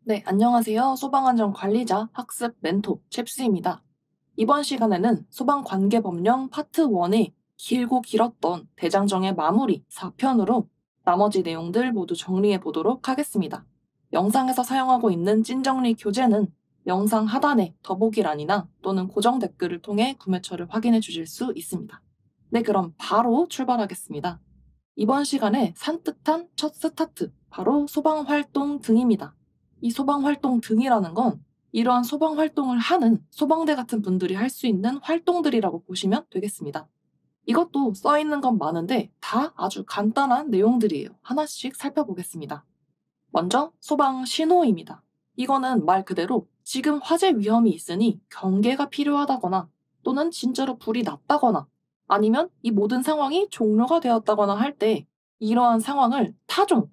네, 안녕하세요. 소방안전관리자 학습 멘토 챕스입니다. 이번 시간에는 소방관계법령 파트 1의 길고 길었던 대장정의 마무리 4편으로 나머지 내용들 모두 정리해 보도록 하겠습니다. 영상에서 사용하고 있는 찐정리 교재는 영상 하단의 더보기란이나 또는 고정 댓글을 통해 구매처를 확인해 주실 수 있습니다. 네, 그럼 바로 출발하겠습니다. 이번 시간에 산뜻한 첫 스타트, 바로 소방활동 등입니다. 이 소방활동 등이라는 건 이러한 소방활동을 하는 소방대 같은 분들이 할 수 있는 활동들이라고 보시면 되겠습니다. 이것도 써있는 건 많은데 다 아주 간단한 내용들이에요. 하나씩 살펴보겠습니다. 먼저 소방 신호입니다. 이거는 말 그대로 지금 화재 위험이 있으니 경계가 필요하다거나 또는 진짜로 불이 났다거나 아니면 이 모든 상황이 종료가 되었다거나 할 때 이러한 상황을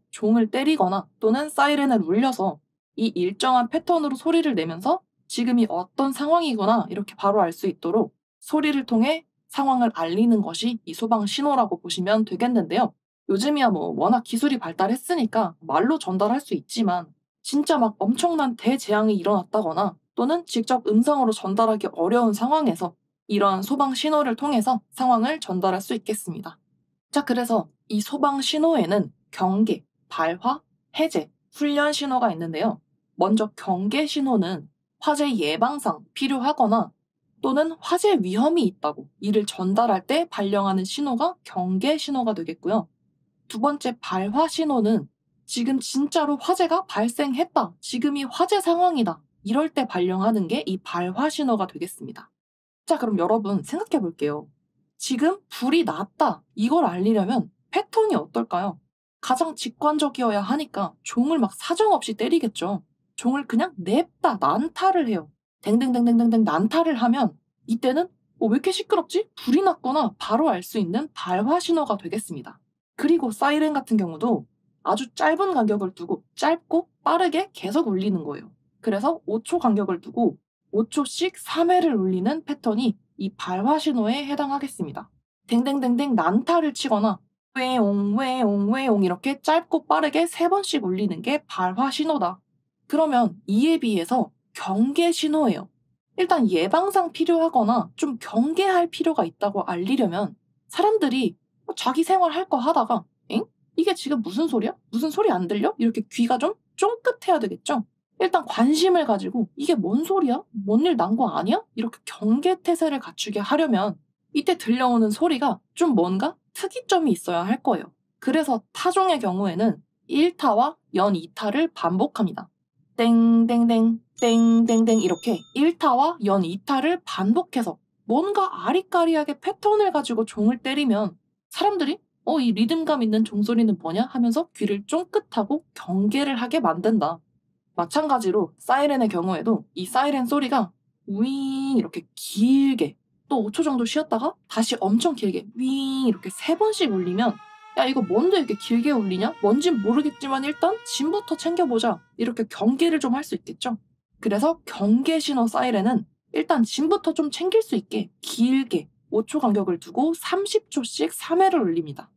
종을 때리거나 또는 사이렌을 울려서 이 일정한 패턴으로 소리를 내면서 지금이 어떤 상황이구나 이렇게 바로 알 수 있도록 소리를 통해 상황을 알리는 것이 이 소방 신호라고 보시면 되겠는데요. 요즘이야 뭐 워낙 기술이 발달했으니까 말로 전달할 수 있지만 진짜 막 엄청난 대재앙이 일어났다거나 또는 직접 음성으로 전달하기 어려운 상황에서 이러한 소방 신호를 통해서 상황을 전달할 수 있겠습니다. 자, 그래서 이 소방 신호에는 경계, 발화, 해제, 훈련 신호가 있는데요. 먼저 경계 신호는 화재 예방상 필요하거나 또는 화재 위험이 있다고 이를 전달할 때 발령하는 신호가 경계 신호가 되겠고요. 두 번째 발화 신호는 지금 진짜로 화재가 발생했다. 지금이 화재 상황이다. 이럴 때 발령하는 게 이 발화 신호가 되겠습니다. 자, 그럼 여러분 생각해 볼게요. 지금 불이 났다. 이걸 알리려면 패턴이 어떨까요? 가장 직관적이어야 하니까 종을 막 사정없이 때리겠죠. 종을 그냥 냅다 난타를 해요. 댕댕댕댕댕댕 난타를 하면 이때는 왜 이렇게 시끄럽지? 불이 났구나 바로 알 수 있는 발화 신호가 되겠습니다. 그리고 사이렌 같은 경우도 아주 짧은 간격을 두고 짧고 빠르게 계속 울리는 거예요. 그래서 5초 간격을 두고 5초씩 3회를 울리는 패턴이 이 발화 신호에 해당하겠습니다. 댕댕댕댕 난타를 치거나 웨옹 웨옹 웨옹 이렇게 짧고 빠르게 3번씩 울리는 게 발화 신호다. 그러면 이에 비해서 경계 신호예요. 일단 예방상 필요하거나 좀 경계할 필요가 있다고 알리려면 사람들이 자기 생활 할 거 하다가 엥? 이게 지금 무슨 소리야? 무슨 소리 안 들려? 이렇게 귀가 좀 쫑긋해야 되겠죠? 일단 관심을 가지고 이게 뭔 소리야? 뭔 일 난 거 아니야? 이렇게 경계태세를 갖추게 하려면 이때 들려오는 소리가 좀 뭔가 특이점이 있어야 할 거예요. 그래서 타종의 경우에는 1타와 연 2타를 반복합니다. 땡땡땡 땡땡땡 이렇게 1타와 연 2타를 반복해서 뭔가 아리까리하게 패턴을 가지고 종을 때리면 사람들이 이 리듬감 있는 종소리는 뭐냐 하면서 귀를 쫑긋하고 경계를 하게 만든다. 마찬가지로 사이렌의 경우에도 이 사이렌 소리가 윙 이렇게 길게 또 5초 정도 쉬었다가 다시 엄청 길게 윙 이렇게 3번씩 울리면 야 이거 뭔데 이렇게 길게 울리냐? 뭔진 모르겠지만 일단 짐부터 챙겨보자. 이렇게 경계를 좀 할 수 있겠죠. 그래서 경계 신호 사이렌은 일단 짐부터 좀 챙길 수 있게 길게 5초 간격을 두고 30초씩 3회를 울립니다.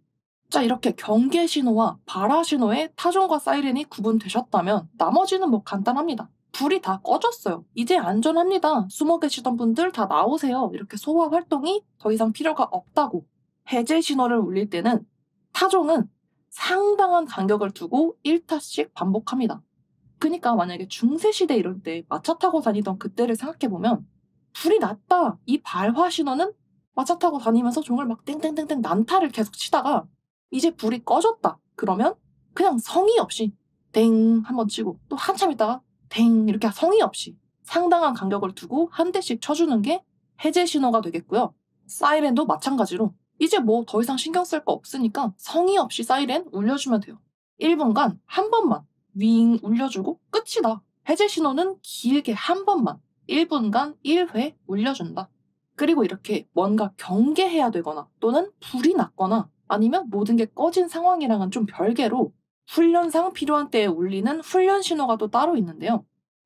자, 이렇게 경계 신호와 발화 신호의 타종과 사이렌이 구분되셨다면 나머지는 뭐 간단합니다. 불이 다 꺼졌어요. 이제 안전합니다. 숨어 계시던 분들 다 나오세요. 이렇게 소화 활동이 더 이상 필요가 없다고. 해제 신호를 울릴 때는 타종은 상당한 간격을 두고 1타씩 반복합니다. 그러니까 만약에 중세시대 이럴 때 마차 타고 다니던 그때를 생각해보면 불이 났다. 이 발화 신호는 마차 타고 다니면서 종을 막 땡땡땡땡 난타를 계속 치다가 이제 불이 꺼졌다. 그러면 그냥 성의 없이 땡 한번 치고 또 한참 있다가 땡 이렇게 성의 없이 상당한 간격을 두고 한 대씩 쳐주는 게 해제 신호가 되겠고요. 사이렌도 마찬가지로 이제 뭐 더 이상 신경 쓸 거 없으니까 성의 없이 사이렌 울려주면 돼요. 1분간 한 번만 윙 울려주고 끝이다. 해제 신호는 길게 한 번만 1분간 1회 울려준다. 그리고 이렇게 뭔가 경계해야 되거나 또는 불이 났거나 아니면 모든 게 꺼진 상황이랑은 좀 별개로 훈련상 필요한 때에 울리는 훈련 신호가 또 따로 있는데요.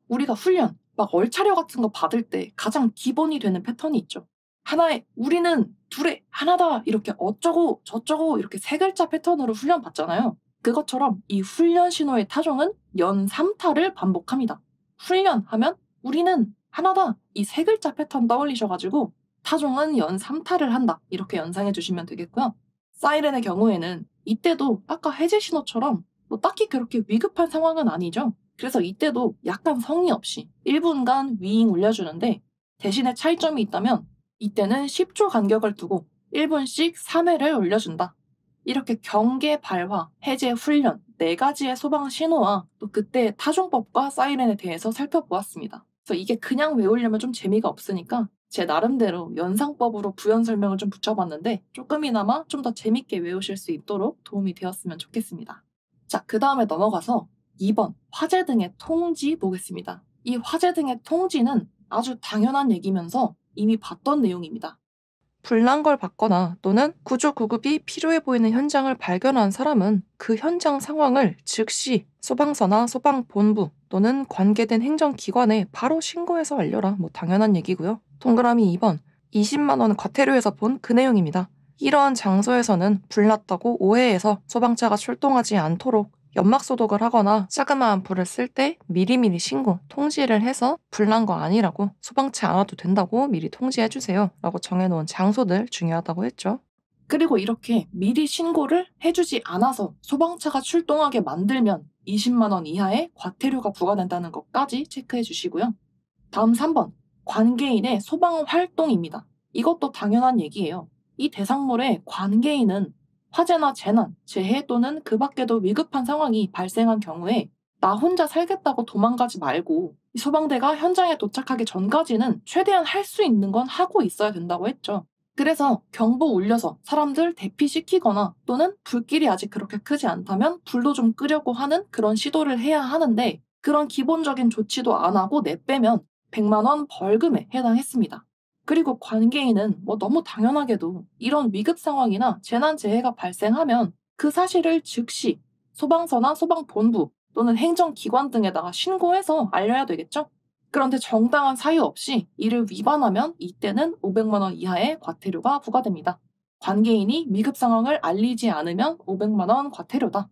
우리가 훈련, 막 얼차려 같은 거 받을 때 가장 기본이 되는 패턴이 있죠. 하나에 우리는 둘에 하나다 이렇게 어쩌고 저쩌고 이렇게 세 글자 패턴으로 훈련 받잖아요. 그것처럼 이 훈련 신호의 타종은 연 3타를 반복합니다. 훈련하면 우리는 하나다 이 세 글자 패턴 떠올리셔가지고 타종은 연 3타를 한다 이렇게 연상해 주시면 되겠고요. 사이렌의 경우에는 이때도 아까 해제 신호처럼 뭐 딱히 그렇게 위급한 상황은 아니죠. 그래서 이때도 약간 성의 없이 1분간 윙 울려주는데 대신에 차이점이 있다면 이때는 10초 간격을 두고 1분씩 3회를 울려준다. 이렇게 경계 발화, 해제 훈련 4가지의 소방 신호와 또 그때의 타종법과 사이렌에 대해서 살펴보았습니다. 그래서 이게 그냥 외우려면 좀 재미가 없으니까 제 나름대로 연상법으로 부연 설명을 좀 붙여봤는데 조금이나마 좀 더 재밌게 외우실 수 있도록 도움이 되었으면 좋겠습니다. 자, 그 다음에 넘어가서 2번 화재 등의 통지 보겠습니다. 이 화재 등의 통지는 아주 당연한 얘기면서 이미 봤던 내용입니다. 불난 걸 봤거나 또는 구조 구급이 필요해 보이는 현장을 발견한 사람은 그 현장 상황을 즉시 소방서나 소방본부 또는 관계된 행정기관에 바로 신고해서 알려라. 뭐 당연한 얘기고요. 동그라미 2번 20만 원 과태료에서 본 그 내용입니다. 이러한 장소에서는 불났다고 오해해서 소방차가 출동하지 않도록 연막 소독을 하거나 자그마한 불을 쓸 때 미리미리 신고, 통지를 해서 불난 거 아니라고 소방차 안 와도 된다고 미리 통지해주세요 라고 정해놓은 장소들 중요하다고 했죠. 그리고 이렇게 미리 신고를 해주지 않아서 소방차가 출동하게 만들면 20만 원 이하의 과태료가 부과된다는 것까지 체크해 주시고요. 다음 3번 관계인의 소방 활동입니다. 이것도 당연한 얘기예요. 이 대상물의 관계인은 화재나 재난, 재해 또는 그 밖에도 위급한 상황이 발생한 경우에 나 혼자 살겠다고 도망가지 말고 이 소방대가 현장에 도착하기 전까지는 최대한 할 수 있는 건 하고 있어야 된다고 했죠. 그래서 경보 울려서 사람들 대피시키거나 또는 불길이 아직 그렇게 크지 않다면 불도 좀 끄려고 하는 그런 시도를 해야 하는데 그런 기본적인 조치도 안 하고 내빼면 100만 원 벌금에 해당했습니다. 그리고 관계인은 뭐 너무 당연하게도 이런 위급 상황이나 재난 재해가 발생하면 그 사실을 즉시 소방서나 소방본부 또는 행정기관 등에다가 신고해서 알려야 되겠죠? 그런데 정당한 사유 없이 이를 위반하면 이때는 500만 원 이하의 과태료가 부과됩니다. 관계인이 위급 상황을 알리지 않으면 500만 원 과태료다.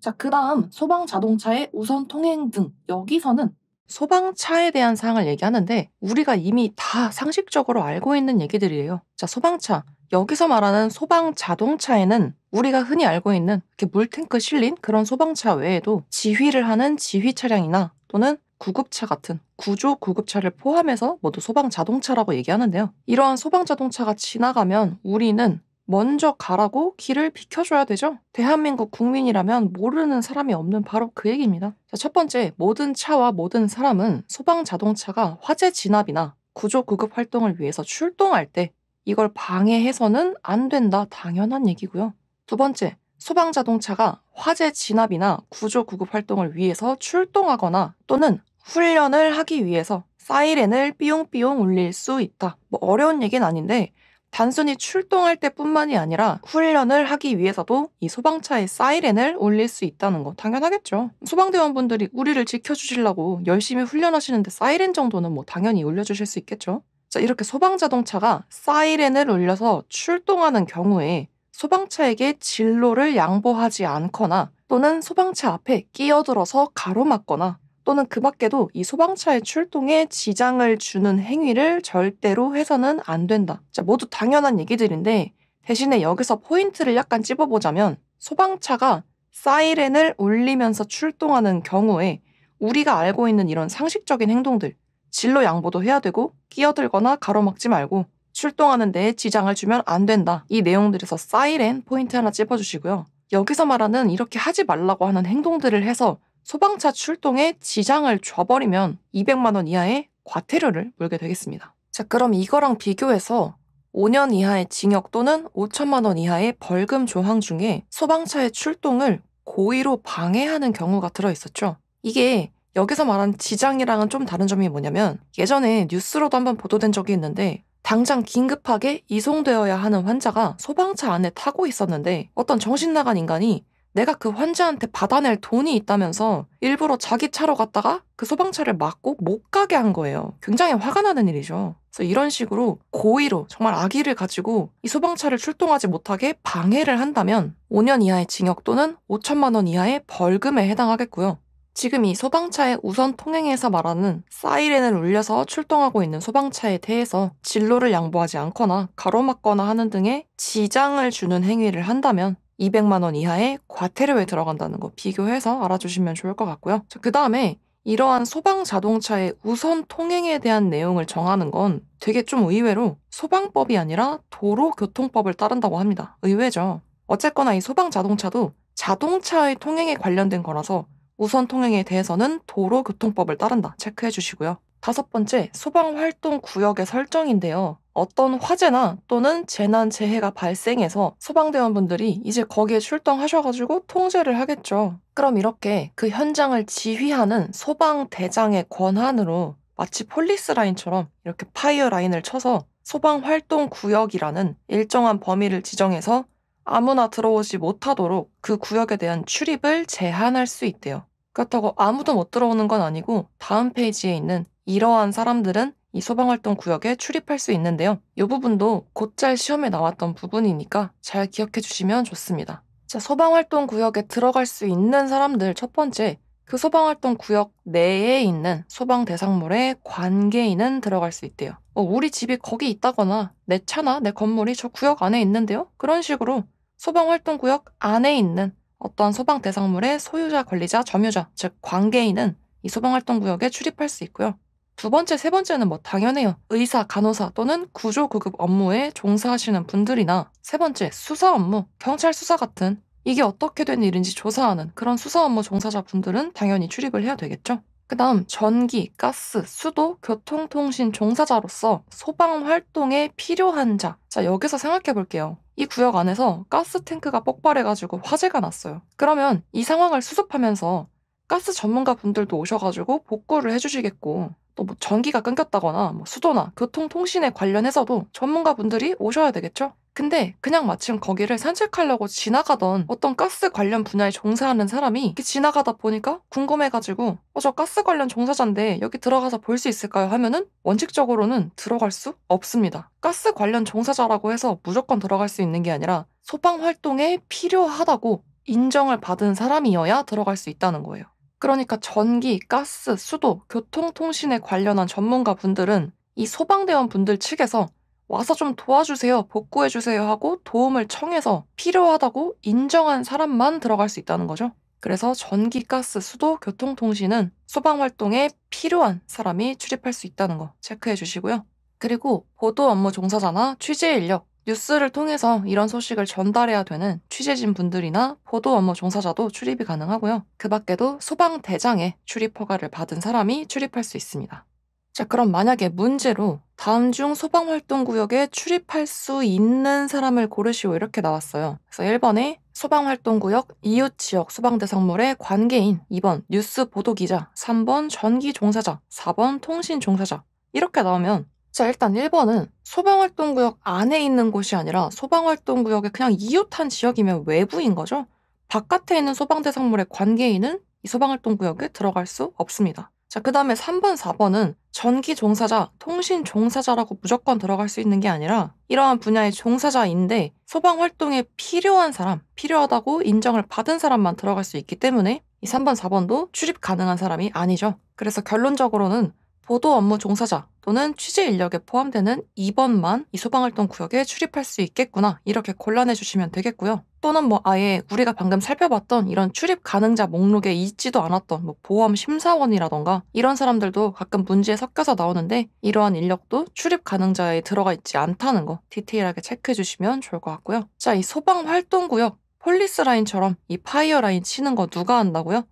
자, 그 다음 소방 자동차의 우선 통행 등 여기서는 소방차에 대한 사항을 얘기하는데 우리가 이미 다 상식적으로 알고 있는 얘기들이에요. 자, 소방차. 여기서 말하는 소방 자동차에는 우리가 흔히 알고 있는 이렇게 물탱크 실린 그런 소방차 외에도 지휘를 하는 지휘 차량이나 또는 구급차 같은 구조 구급차를 포함해서 모두 소방 자동차라고 얘기하는데요. 이러한 소방 자동차가 지나가면 우리는 먼저 가라고 길을 비켜줘야 되죠. 대한민국 국민이라면 모르는 사람이 없는 바로 그 얘기입니다. 자, 첫 번째, 모든 차와 모든 사람은 소방 자동차가 화재 진압이나 구조 구급 활동을 위해서 출동할 때 이걸 방해해서는 안 된다. 당연한 얘기고요. 두 번째, 소방 자동차가 화재 진압이나 구조 구급 활동을 위해서 출동하거나 또는 훈련을 하기 위해서 사이렌을 삐용삐용 울릴 수 있다. 뭐 어려운 얘기는 아닌데 단순히 출동할 때뿐만이 아니라 훈련을 하기 위해서도 이 소방차의 사이렌을 울릴 수 있다는 거 당연하겠죠. 소방대원분들이 우리를 지켜주시려고 열심히 훈련하시는데 사이렌 정도는 뭐 당연히 울려주실 수 있겠죠. 자, 이렇게 소방자동차가 사이렌을 울려서 출동하는 경우에 소방차에게 진로를 양보하지 않거나 또는 소방차 앞에 끼어들어서 가로막거나 또는 그 밖에도 이 소방차의 출동에 지장을 주는 행위를 절대로 해서는 안 된다. 자, 모두 당연한 얘기들인데 대신에 여기서 포인트를 약간 찝어보자면 소방차가 사이렌을 울리면서 출동하는 경우에 우리가 알고 있는 이런 상식적인 행동들, 진로 양보도 해야 되고 끼어들거나 가로막지 말고 출동하는 데에 지장을 주면 안 된다. 이 내용들에서 사이렌 포인트 하나 찝어주시고요. 여기서 말하는 이렇게 하지 말라고 하는 행동들을 해서 소방차 출동에 지장을 줘버리면 200만 원 이하의 과태료를 물게 되겠습니다. 자, 그럼 이거랑 비교해서 5년 이하의 징역 또는 5천만 원 이하의 벌금 조항 중에 소방차의 출동을 고의로 방해하는 경우가 들어있었죠. 이게 여기서 말한 지장이랑은 좀 다른 점이 뭐냐면 예전에 뉴스로도 한번 보도된 적이 있는데 당장 긴급하게 이송되어야 하는 환자가 소방차 안에 타고 있었는데 어떤 정신 나간 인간이 내가 그 환자한테 받아낼 돈이 있다면서 일부러 자기 차로 갔다가 그 소방차를 막고 못 가게 한 거예요. 굉장히 화가 나는 일이죠. 그래서 이런 식으로 고의로 정말 악의를 가지고 이 소방차를 출동하지 못하게 방해를 한다면 5년 이하의 징역 또는 5천만 원 이하의 벌금에 해당하겠고요. 지금 이 소방차의 우선 통행에서 말하는 사이렌을 울려서 출동하고 있는 소방차에 대해서 진로를 양보하지 않거나 가로막거나 하는 등의 지장을 주는 행위를 한다면 200만 원 이하의 과태료에 들어간다는 거 비교해서 알아주시면 좋을 것 같고요. 그 다음에 이러한 소방 자동차의 우선 통행에 대한 내용을 정하는 건 되게 좀 의외로 소방법이 아니라 도로교통법을 따른다고 합니다. 의외죠. 어쨌거나 이 소방 자동차도 자동차의 통행에 관련된 거라서 우선 통행에 대해서는 도로교통법을 따른다. 체크해 주시고요. 5번째, 소방활동 구역의 설정인데요. 어떤 화재나 또는 재난, 재해가 발생해서 소방대원분들이 이제 거기에 출동하셔가지고 통제를 하겠죠. 그럼 이렇게 그 현장을 지휘하는 소방대장의 권한으로 마치 폴리스 라인처럼 이렇게 파이어 라인을 쳐서 소방활동 구역이라는 일정한 범위를 지정해서 아무나 들어오지 못하도록 그 구역에 대한 출입을 제한할 수 있대요. 그렇다고 아무도 못 들어오는 건 아니고 다음 페이지에 있는 이러한 사람들은 이 소방활동 구역에 출입할 수 있는데요. 이 부분도 곧잘 시험에 나왔던 부분이니까 잘 기억해 주시면 좋습니다. 자, 소방활동 구역에 들어갈 수 있는 사람들 첫 번째, 그 소방활동 구역 내에 있는 소방 대상물의 관계인은 들어갈 수 있대요. 우리 집이 거기 있다거나 내 차나 내 건물이 저 구역 안에 있는데요. 그런 식으로 소방활동 구역 안에 있는 어떠한 소방 대상물의 소유자, 권리자, 점유자, 즉 관계인은 이 소방활동 구역에 출입할 수 있고요. 2번째, 3번째는 뭐 당연해요. 의사, 간호사 또는 구조, 구급 업무에 종사하시는 분들이나 3번째, 수사 업무, 경찰 수사 같은 이게 어떻게 된 일인지 조사하는 그런 수사 업무 종사자분들은 당연히 출입을 해야 되겠죠. 그 다음 전기, 가스, 수도, 교통통신 종사자로서 소방 활동에 필요한 자. 자, 여기서 생각해 볼게요. 이 구역 안에서 가스 탱크가 폭발해가지고 화재가 났어요. 그러면 이 상황을 수습하면서 가스 전문가 분들도 오셔가지고 복구를 해주시겠고 또 뭐 전기가 끊겼다거나 뭐 수도나 교통통신에 관련해서도 전문가 분들이 오셔야 되겠죠? 근데 그냥 마침 거기를 산책하려고 지나가던 어떤 가스 관련 분야에 종사하는 사람이 이렇게 지나가다 보니까 궁금해가지고 저 가스 관련 종사자인데 여기 들어가서 볼 수 있을까요? 하면은 원칙적으로는 들어갈 수 없습니다. 가스 관련 종사자라고 해서 무조건 들어갈 수 있는 게 아니라 소방 활동에 필요하다고 인정을 받은 사람이어야 들어갈 수 있다는 거예요. 그러니까 전기, 가스, 수도, 교통통신에 관련한 전문가 분들은 이 소방대원 분들 측에서 와서 좀 도와주세요, 복구해주세요 하고 도움을 청해서 필요하다고 인정한 사람만 들어갈 수 있다는 거죠. 그래서 전기, 가스, 수도, 교통통신은 소방활동에 필요한 사람이 출입할 수 있다는 거 체크해 주시고요. 그리고 보도 업무 종사자나 취재 인력, 뉴스를 통해서 이런 소식을 전달해야 되는 취재진 분들이나 보도 업무 종사자도 출입이 가능하고요. 그 밖에도 소방대장에 출입 허가를 받은 사람이 출입할 수 있습니다. 자, 그럼 만약에 문제로 다음 중 소방활동구역에 출입할 수 있는 사람을 고르시오 이렇게 나왔어요. 그래서 1번에 소방활동구역 이웃지역 소방대상물의 관계인, 2번 뉴스 보도기자, 3번 전기종사자, 4번 통신종사자 이렇게 나오면 자, 일단 1번은 소방활동구역 안에 있는 곳이 아니라 소방활동구역의 그냥 이웃한 지역이면 외부인 거죠. 바깥에 있는 소방대상물의 관계인은 이 소방활동구역에 들어갈 수 없습니다. 자, 그 다음에 3번, 4번은 전기 종사자, 통신 종사자라고 무조건 들어갈 수 있는 게 아니라 이러한 분야의 종사자인데 소방 활동에 필요한 사람, 필요하다고 인정을 받은 사람만 들어갈 수 있기 때문에 이 3번, 4번도 출입 가능한 사람이 아니죠. 그래서 결론적으로는 보도 업무 종사자 또는 취재 인력에 포함되는 2번만 이 소방활동 구역에 출입할 수 있겠구나 이렇게 골라내 주시면 되겠고요. 또는 뭐 아예 우리가 방금 살펴봤던 이런 출입 가능자 목록에 있지도 않았던 뭐 보험 심사원이라던가 이런 사람들도 가끔 문제에 섞여서 나오는데 이러한 인력도 출입 가능자에 들어가 있지 않다는 거 디테일하게 체크해 주시면 좋을 것 같고요. 자, 이 소방활동 구역 폴리스 라인처럼 이 파이어 라인 치는 거 누가 한다고요?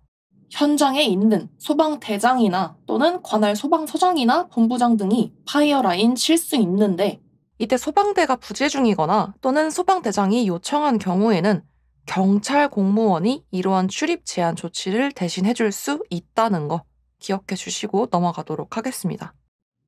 현장에 있는 소방대장이나 또는 관할 소방서장이나 본부장 등이 파이어라인 칠 수 있는데 이때 소방대가 부재 중이거나 또는 소방대장이 요청한 경우에는 경찰 공무원이 이러한 출입 제한 조치를 대신 해줄 수 있다는 거 기억해 주시고 넘어가도록 하겠습니다.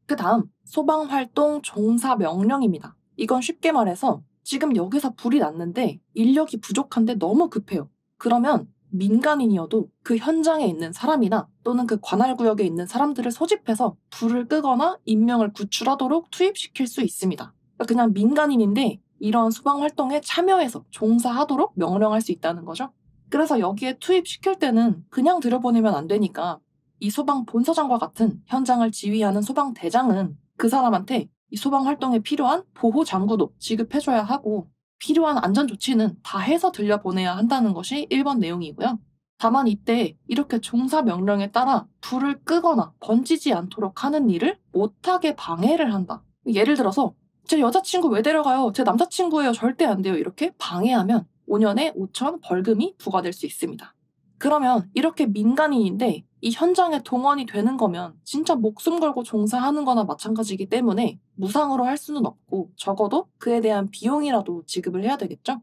그 다음 소방활동 종사 명령입니다. 이건 쉽게 말해서 지금 여기서 불이 났는데 인력이 부족한데 너무 급해요. 그러면 민간인이어도 그 현장에 있는 사람이나 또는 그 관할구역에 있는 사람들을 소집해서 불을 끄거나 인명을 구출하도록 투입시킬 수 있습니다. 그러니까 그냥 민간인인데 이런 소방 활동에 참여해서 종사하도록 명령할 수 있다는 거죠. 그래서 여기에 투입시킬 때는 그냥 들여보내면 안 되니까 이 소방 본서장과 같은 현장을 지휘하는 소방대장은 그 사람한테 이 소방 활동에 필요한 보호 장구도 지급해줘야 하고 필요한 안전 조치는 다 해서 들려보내야 한다는 것이 1번 내용이고요. 다만 이때 이렇게 종사 명령에 따라 불을 끄거나 번지지 않도록 하는 일을 못하게 방해를 한다. 예를 들어서 제 여자친구 왜 데려가요? 제 남자친구예요. 절대 안 돼요. 이렇게 방해하면 5년에 5천 벌금이 부과될 수 있습니다. 그러면 이렇게 민간인인데 이 현장에 동원이 되는 거면 진짜 목숨 걸고 종사하는 거나 마찬가지이기 때문에 무상으로 할 수는 없고 적어도 그에 대한 비용이라도 지급을 해야 되겠죠?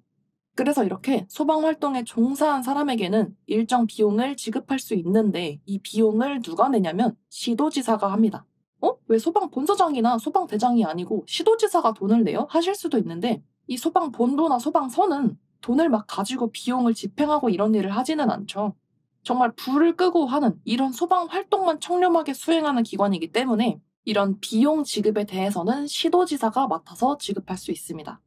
그래서 이렇게 소방 활동에 종사한 사람에게는 일정 비용을 지급할 수 있는데 이 비용을 누가 내냐면 시도지사가 합니다. 왜 소방 본서장이나 소방대장이 아니고 시도지사가 돈을 내요? 하실 수도 있는데 이 소방 본부나 소방서는 돈을 막 가지고 비용을 집행하고 이런 일을 하지는 않죠. 정말 불을 끄고 하는 이런 소방 활동만 청렴하게 수행하는 기관이기 때문에 이런 비용 지급에 대해서는 시도지사가 맡아서 지급할 수 있습니다.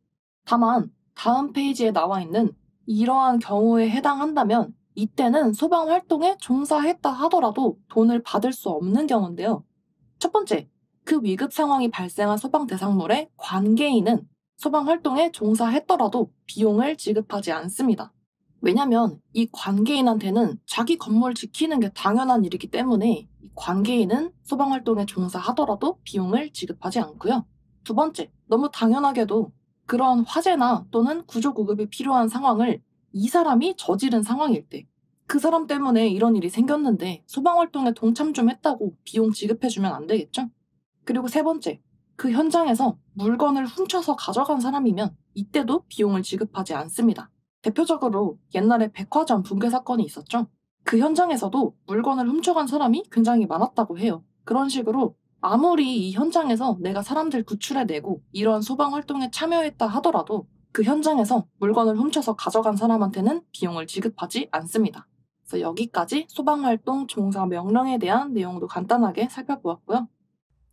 다만 다음 페이지에 나와 있는 이러한 경우에 해당한다면 이때는 소방 활동에 종사했다 하더라도 돈을 받을 수 없는 경우인데요. 첫 번째, 그 위급 상황이 발생한 소방 대상물의 관계인은 소방 활동에 종사했더라도 비용을 지급하지 않습니다. 왜냐면 이 관계인한테는 자기 건물 지키는 게 당연한 일이기 때문에 이 관계인은 소방 활동에 종사하더라도 비용을 지급하지 않고요. 두 번째, 너무 당연하게도 그런 화재나 또는 구조 구급이 필요한 상황을 이 사람이 저지른 상황일 때 그 사람 때문에 이런 일이 생겼는데 소방 활동에 동참 좀 했다고 비용 지급해주면 안 되겠죠? 그리고 세 번째, 그 현장에서 물건을 훔쳐서 가져간 사람이면 이때도 비용을 지급하지 않습니다. 대표적으로 옛날에 백화점 붕괴 사건이 있었죠. 그 현장에서도 물건을 훔쳐간 사람이 굉장히 많았다고 해요. 그런 식으로 아무리 이 현장에서 내가 사람들 구출해내고 이러한 소방 활동에 참여했다 하더라도 그 현장에서 물건을 훔쳐서 가져간 사람한테는 비용을 지급하지 않습니다. 그래서 여기까지 소방활동 종사 명령에 대한 내용도 간단하게 살펴보았고요.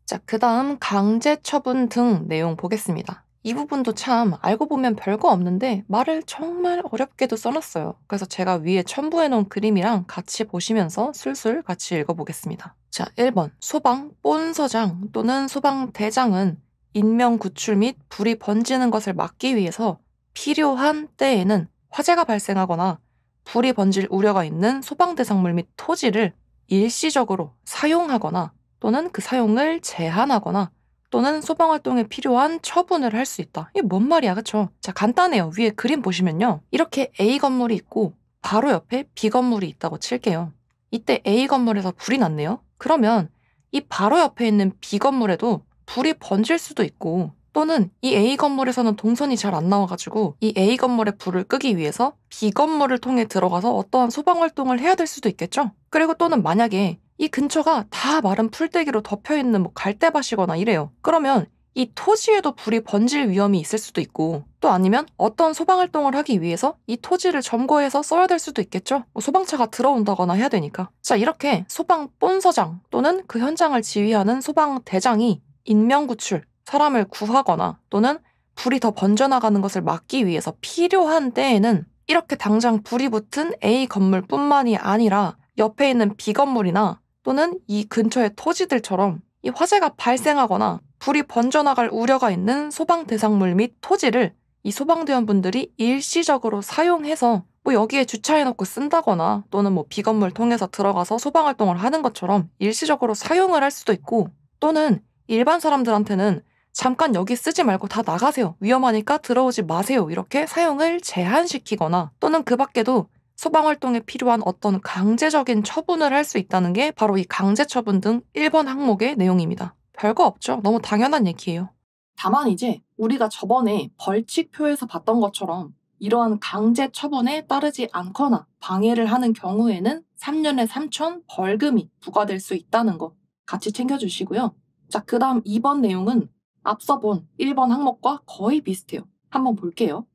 자, 그 다음 강제 처분 등 내용 보겠습니다. 이 부분도 참 알고 보면 별거 없는데 말을 정말 어렵게도 써놨어요. 그래서 제가 위에 첨부해놓은 그림이랑 같이 보시면서 술술 같이 읽어보겠습니다. 자, 1번 소방 본서장 또는 소방대장은 인명 구출 및 불이 번지는 것을 막기 위해서 필요한 때에는 화재가 발생하거나 불이 번질 우려가 있는 소방대상물 및 토지를 일시적으로 사용하거나 또는 그 사용을 제한하거나 또는 소방활동에 필요한 처분을 할 수 있다. 이게 뭔 말이야, 그쵸? 자, 간단해요. 위에 그림 보시면요. 이렇게 A 건물이 있고 바로 옆에 B 건물이 있다고 칠게요. 이때 A 건물에서 불이 났네요. 그러면 이 바로 옆에 있는 B 건물에도 불이 번질 수도 있고 또는 이 A 건물에서는 동선이 잘 안 나와가지고 이 A 건물의 불을 끄기 위해서 B 건물을 통해 들어가서 어떠한 소방활동을 해야 될 수도 있겠죠? 그리고 또는 만약에 이 근처가 다 마른 풀떼기로 덮여있는 뭐 갈대밭이거나 이래요. 그러면 이 토지에도 불이 번질 위험이 있을 수도 있고 또 아니면 어떤 소방활동을 하기 위해서 이 토지를 점거해서 써야 될 수도 있겠죠. 뭐 소방차가 들어온다거나 해야 되니까. 자, 이렇게 소방 본서장 또는 그 현장을 지휘하는 소방대장이 인명구출, 사람을 구하거나 또는 불이 더 번져나가는 것을 막기 위해서 필요한 때에는 이렇게 당장 불이 붙은 A 건물뿐만이 아니라 옆에 있는 B 건물이나 또는 이 근처의 토지들처럼 이 화재가 발생하거나 불이 번져나갈 우려가 있는 소방 대상물 및 토지를 이 소방대원분들이 일시적으로 사용해서 뭐 여기에 주차해놓고 쓴다거나 또는 뭐 B 건물 통해서 들어가서 소방활동을 하는 것처럼 일시적으로 사용을 할 수도 있고 또는 일반 사람들한테는 잠깐 여기 쓰지 말고 다 나가세요. 위험하니까 들어오지 마세요. 이렇게 사용을 제한시키거나 또는 그 밖에도 소방활동에 필요한 어떤 강제적인 처분을 할 수 있다는 게 바로 이 강제처분 등 1번 항목의 내용입니다. 별거 없죠. 너무 당연한 얘기예요. 다만 이제 우리가 저번에 벌칙표에서 봤던 것처럼 이러한 강제 처분에 따르지 않거나 방해를 하는 경우에는 3년에 3천 벌금이 부과될 수 있다는 거 같이 챙겨주시고요. 자, 그 다음 2번 내용은 앞서 본 1번 항목과 거의 비슷해요. 한번 볼게요.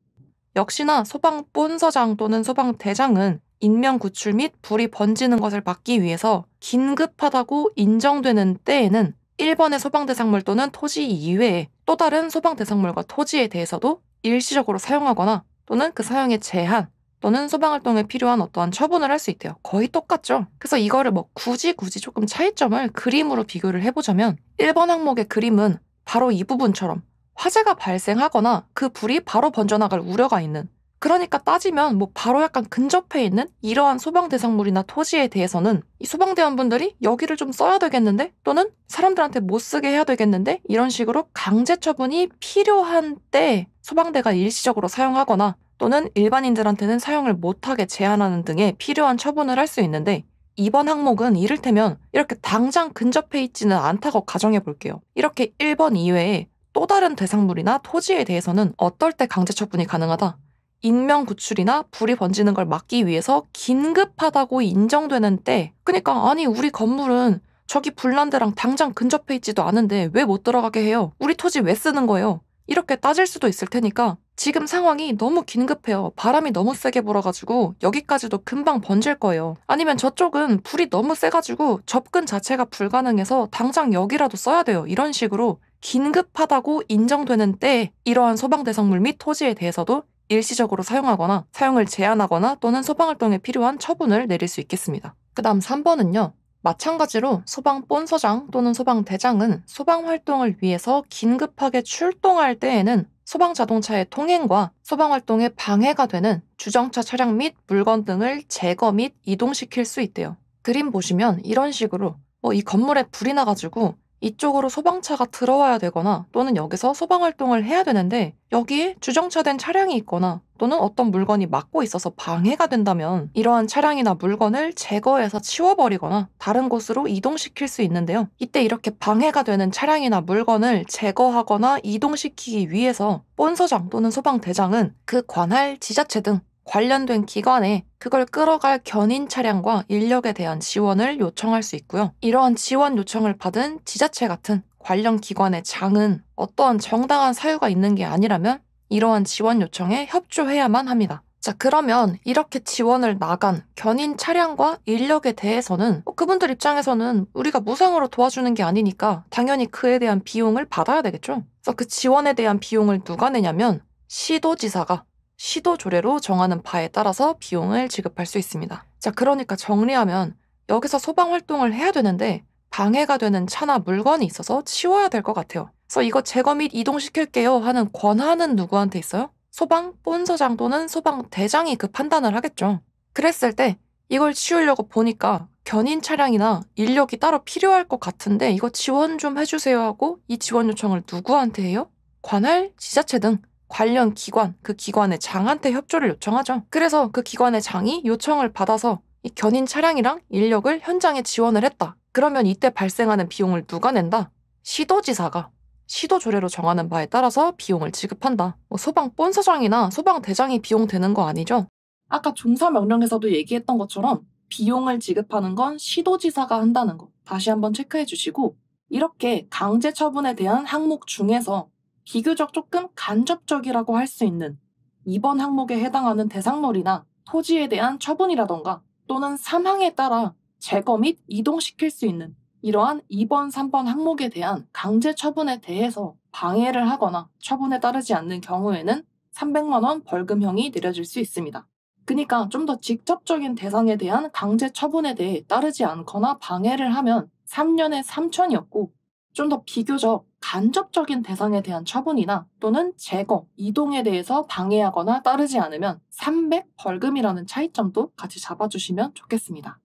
역시나 소방본서장 또는 소방대장은 인명 구출 및 불이 번지는 것을 막기 위해서 긴급하다고 인정되는 때에는 1번의 소방대상물 또는 토지 이외에 또 다른 소방대상물과 토지에 대해서도 일시적으로 사용하거나 또는 그 사용의 제한 또는 소방활동에 필요한 어떠한 처분을 할 수 있대요. 거의 똑같죠? 그래서 이거를 굳이 조금 차이점을 그림으로 비교를 해보자면 1번 항목의 그림은 바로 이 부분처럼 화재가 발생하거나 그 불이 바로 번져나갈 우려가 있는, 그러니까 따지면 바로 약간 근접해 있는 이러한 소방대상물이나 토지에 대해서는 이 소방대원분들이 여기를 좀 써야 되겠는데 또는 사람들한테 못 쓰게 해야 되겠는데 이런 식으로 강제 처분이 필요한 때 소방대가 일시적으로 사용하거나 또는 일반인들한테는 사용을 못하게 제한하는 등의 필요한 처분을 할 수 있는데, 이번 항목은 이를테면 이렇게 당장 근접해 있지는 않다고 가정해 볼게요. 이렇게 1번 이외에 또 다른 대상물이나 토지에 대해서는 어떨 때 강제 처분이 가능하다? 인명 구출이나 불이 번지는 걸 막기 위해서 긴급하다고 인정되는 때, 그러니까 아니 우리 건물은 저기 불난 데랑 당장 근접해 있지도 않은데 왜 못 들어가게 해요? 우리 토지 왜 쓰는 거예요? 이렇게 따질 수도 있을 테니까 지금 상황이 너무 긴급해요. 바람이 너무 세게 불어가지고 여기까지도 금방 번질 거예요. 아니면 저쪽은 불이 너무 세가지고 접근 자체가 불가능해서 당장 여기라도 써야 돼요. 이런 식으로 긴급하다고 인정되는 때에 이러한 소방대상물 및 토지에 대해서도 일시적으로 사용하거나 사용을 제한하거나 또는 소방활동에 필요한 처분을 내릴 수 있겠습니다. 그 다음 3번은요. 마찬가지로 소방본서장 또는 소방대장은 소방활동을 위해서 긴급하게 출동할 때에는 소방자동차의 통행과 소방활동에 방해가 되는 주정차 차량 및 물건 등을 제거 및 이동시킬 수 있대요. 그림 보시면 이런 식으로 이 건물에 불이 나가지고 이쪽으로 소방차가 들어와야 되거나 또는 여기서 소방활동을 해야 되는데 여기에 주정차된 차량이 있거나 또는 어떤 물건이 막고 있어서 방해가 된다면 이러한 차량이나 물건을 제거해서 치워버리거나 다른 곳으로 이동시킬 수 있는데요. 이때 이렇게 방해가 되는 차량이나 물건을 제거하거나 이동시키기 위해서 본서장 또는 소방대장은 그 관할 지자체 등 관련된 기관에 그걸 끌어갈 견인 차량과 인력에 대한 지원을 요청할 수 있고요. 이러한 지원 요청을 받은 지자체 같은 관련 기관의 장은 어떠한 정당한 사유가 있는 게 아니라면 이러한 지원 요청에 협조해야만 합니다. 자, 그러면 이렇게 지원을 나간 견인 차량과 인력에 대해서는 그분들 입장에서는 우리가 무상으로 도와주는 게 아니니까 당연히 그에 대한 비용을 받아야 되겠죠. 그래서 그 지원에 대한 비용을 누가 내냐면 시도지사가 시도 조례로 정하는 바에 따라서 비용을 지급할 수 있습니다. 자, 그러니까 정리하면 여기서 소방 활동을 해야 되는데 방해가 되는 차나 물건이 있어서 치워야 될 것 같아요. 그래서 이거 제거 및 이동시킬게요 하는 권한은 누구한테 있어요? 소방 본서장 또는 소방대장이 그 판단을 하겠죠. 그랬을 때 이걸 치우려고 보니까 견인 차량이나 인력이 따로 필요할 것 같은데 이거 지원 좀 해주세요 하고 이 지원 요청을 누구한테 해요? 관할 지자체 등 관련 기관, 그 기관의 장한테 협조를 요청하죠. 그래서 그 기관의 장이 요청을 받아서 이 견인 차량이랑 인력을 현장에 지원을 했다. 그러면 이때 발생하는 비용을 누가 낸다? 시도지사가 시도 조례로 정하는 바에 따라서 비용을 지급한다. 소방 본서장이나 소방대장이 비용 되는 거 아니죠? 아까 종사명령에서도 얘기했던 것처럼 비용을 지급하는 건 시도지사가 한다는 거 다시 한번 체크해 주시고, 이렇게 강제 처분에 대한 항목 중에서 비교적 조금 간접적이라고 할 수 있는 2번 항목에 해당하는 대상물이나 토지에 대한 처분이라던가 또는 사망에 따라 제거 및 이동시킬 수 있는 이러한 2번, 3번 항목에 대한 강제 처분에 대해서 방해를 하거나 처분에 따르지 않는 경우에는 300만 원 벌금형이 내려질 수 있습니다. 그러니까 좀 더 직접적인 대상에 대한 강제 처분에 대해 따르지 않거나 방해를 하면 3년에 3천이었고, 좀 더 비교적 간접적인 대상에 대한 처분이나 또는 제거, 이동에 대해서 방해하거나 따르지 않으면 300 벌금이라는 차이점도 같이 잡아주시면 좋겠습니다.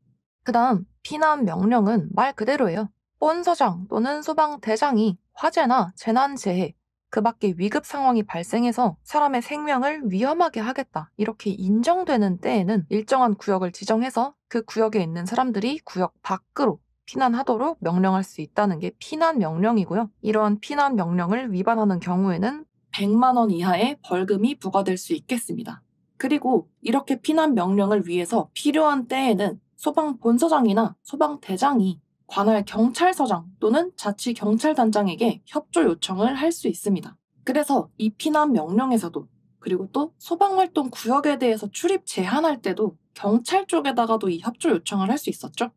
그 다음 피난 명령은 말 그대로예요. 본서장 또는 소방대장이 화재나 재난재해, 그 밖에 위급 상황이 발생해서 사람의 생명을 위험하게 하겠다 이렇게 인정되는 때에는 일정한 구역을 지정해서 그 구역에 있는 사람들이 구역 밖으로 피난하도록 명령할 수 있다는 게 피난 명령이고요. 이러한 피난 명령을 위반하는 경우에는 100만 원 이하의 벌금이 부과될 수 있겠습니다. 그리고 이렇게 피난 명령을 위해서 필요한 때에는 소방 본서장이나 소방대장이 관할 경찰서장 또는 자치경찰단장에게 협조 요청을 할 수 있습니다. 그래서 이 피난 명령에서도 그리고 또 소방활동 구역에 대해서 출입 제한할 때도 경찰 쪽에다가도 이 협조 요청을 할 수 있었죠.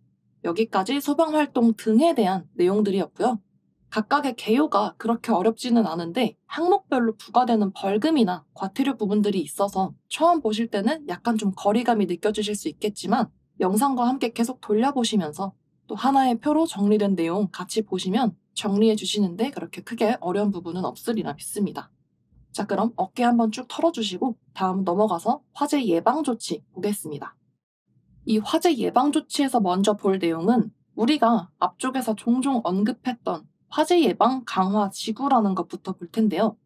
여기까지 소방활동 등에 대한 내용들이었고요. 각각의 개요가 그렇게 어렵지는 않은데 항목별로 부과되는 벌금이나 과태료 부분들이 있어서 처음 보실 때는 약간 좀 거리감이 느껴지실 수 있겠지만 영상과 함께 계속 돌려보시면서 또 하나의 표로 정리된 내용 같이 보시면 정리해 주시는데 그렇게 크게 어려운 부분은 없으리라 믿습니다. 자, 그럼 어깨 한번 쭉 털어주시고 다음 넘어가서 화재 예방 조치 보겠습니다. 이 화재 예방 조치에서 먼저 볼 내용은 우리가 앞쪽에서 종종 언급했던 화재 예방 강화 지구라는 것부터 볼 텐데요.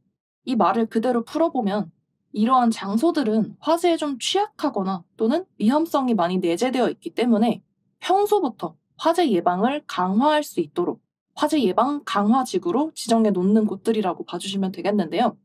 이 말을 그대로 풀어보면 이러한 장소들은 화재에 좀 취약하거나 또는 위험성이 많이 내재되어 있기 때문에 평소부터 화재 예방을 강화할 수 있도록 화재 예방 강화 지구로 지정해 놓는 곳들이라고 봐주시면 되겠는데요.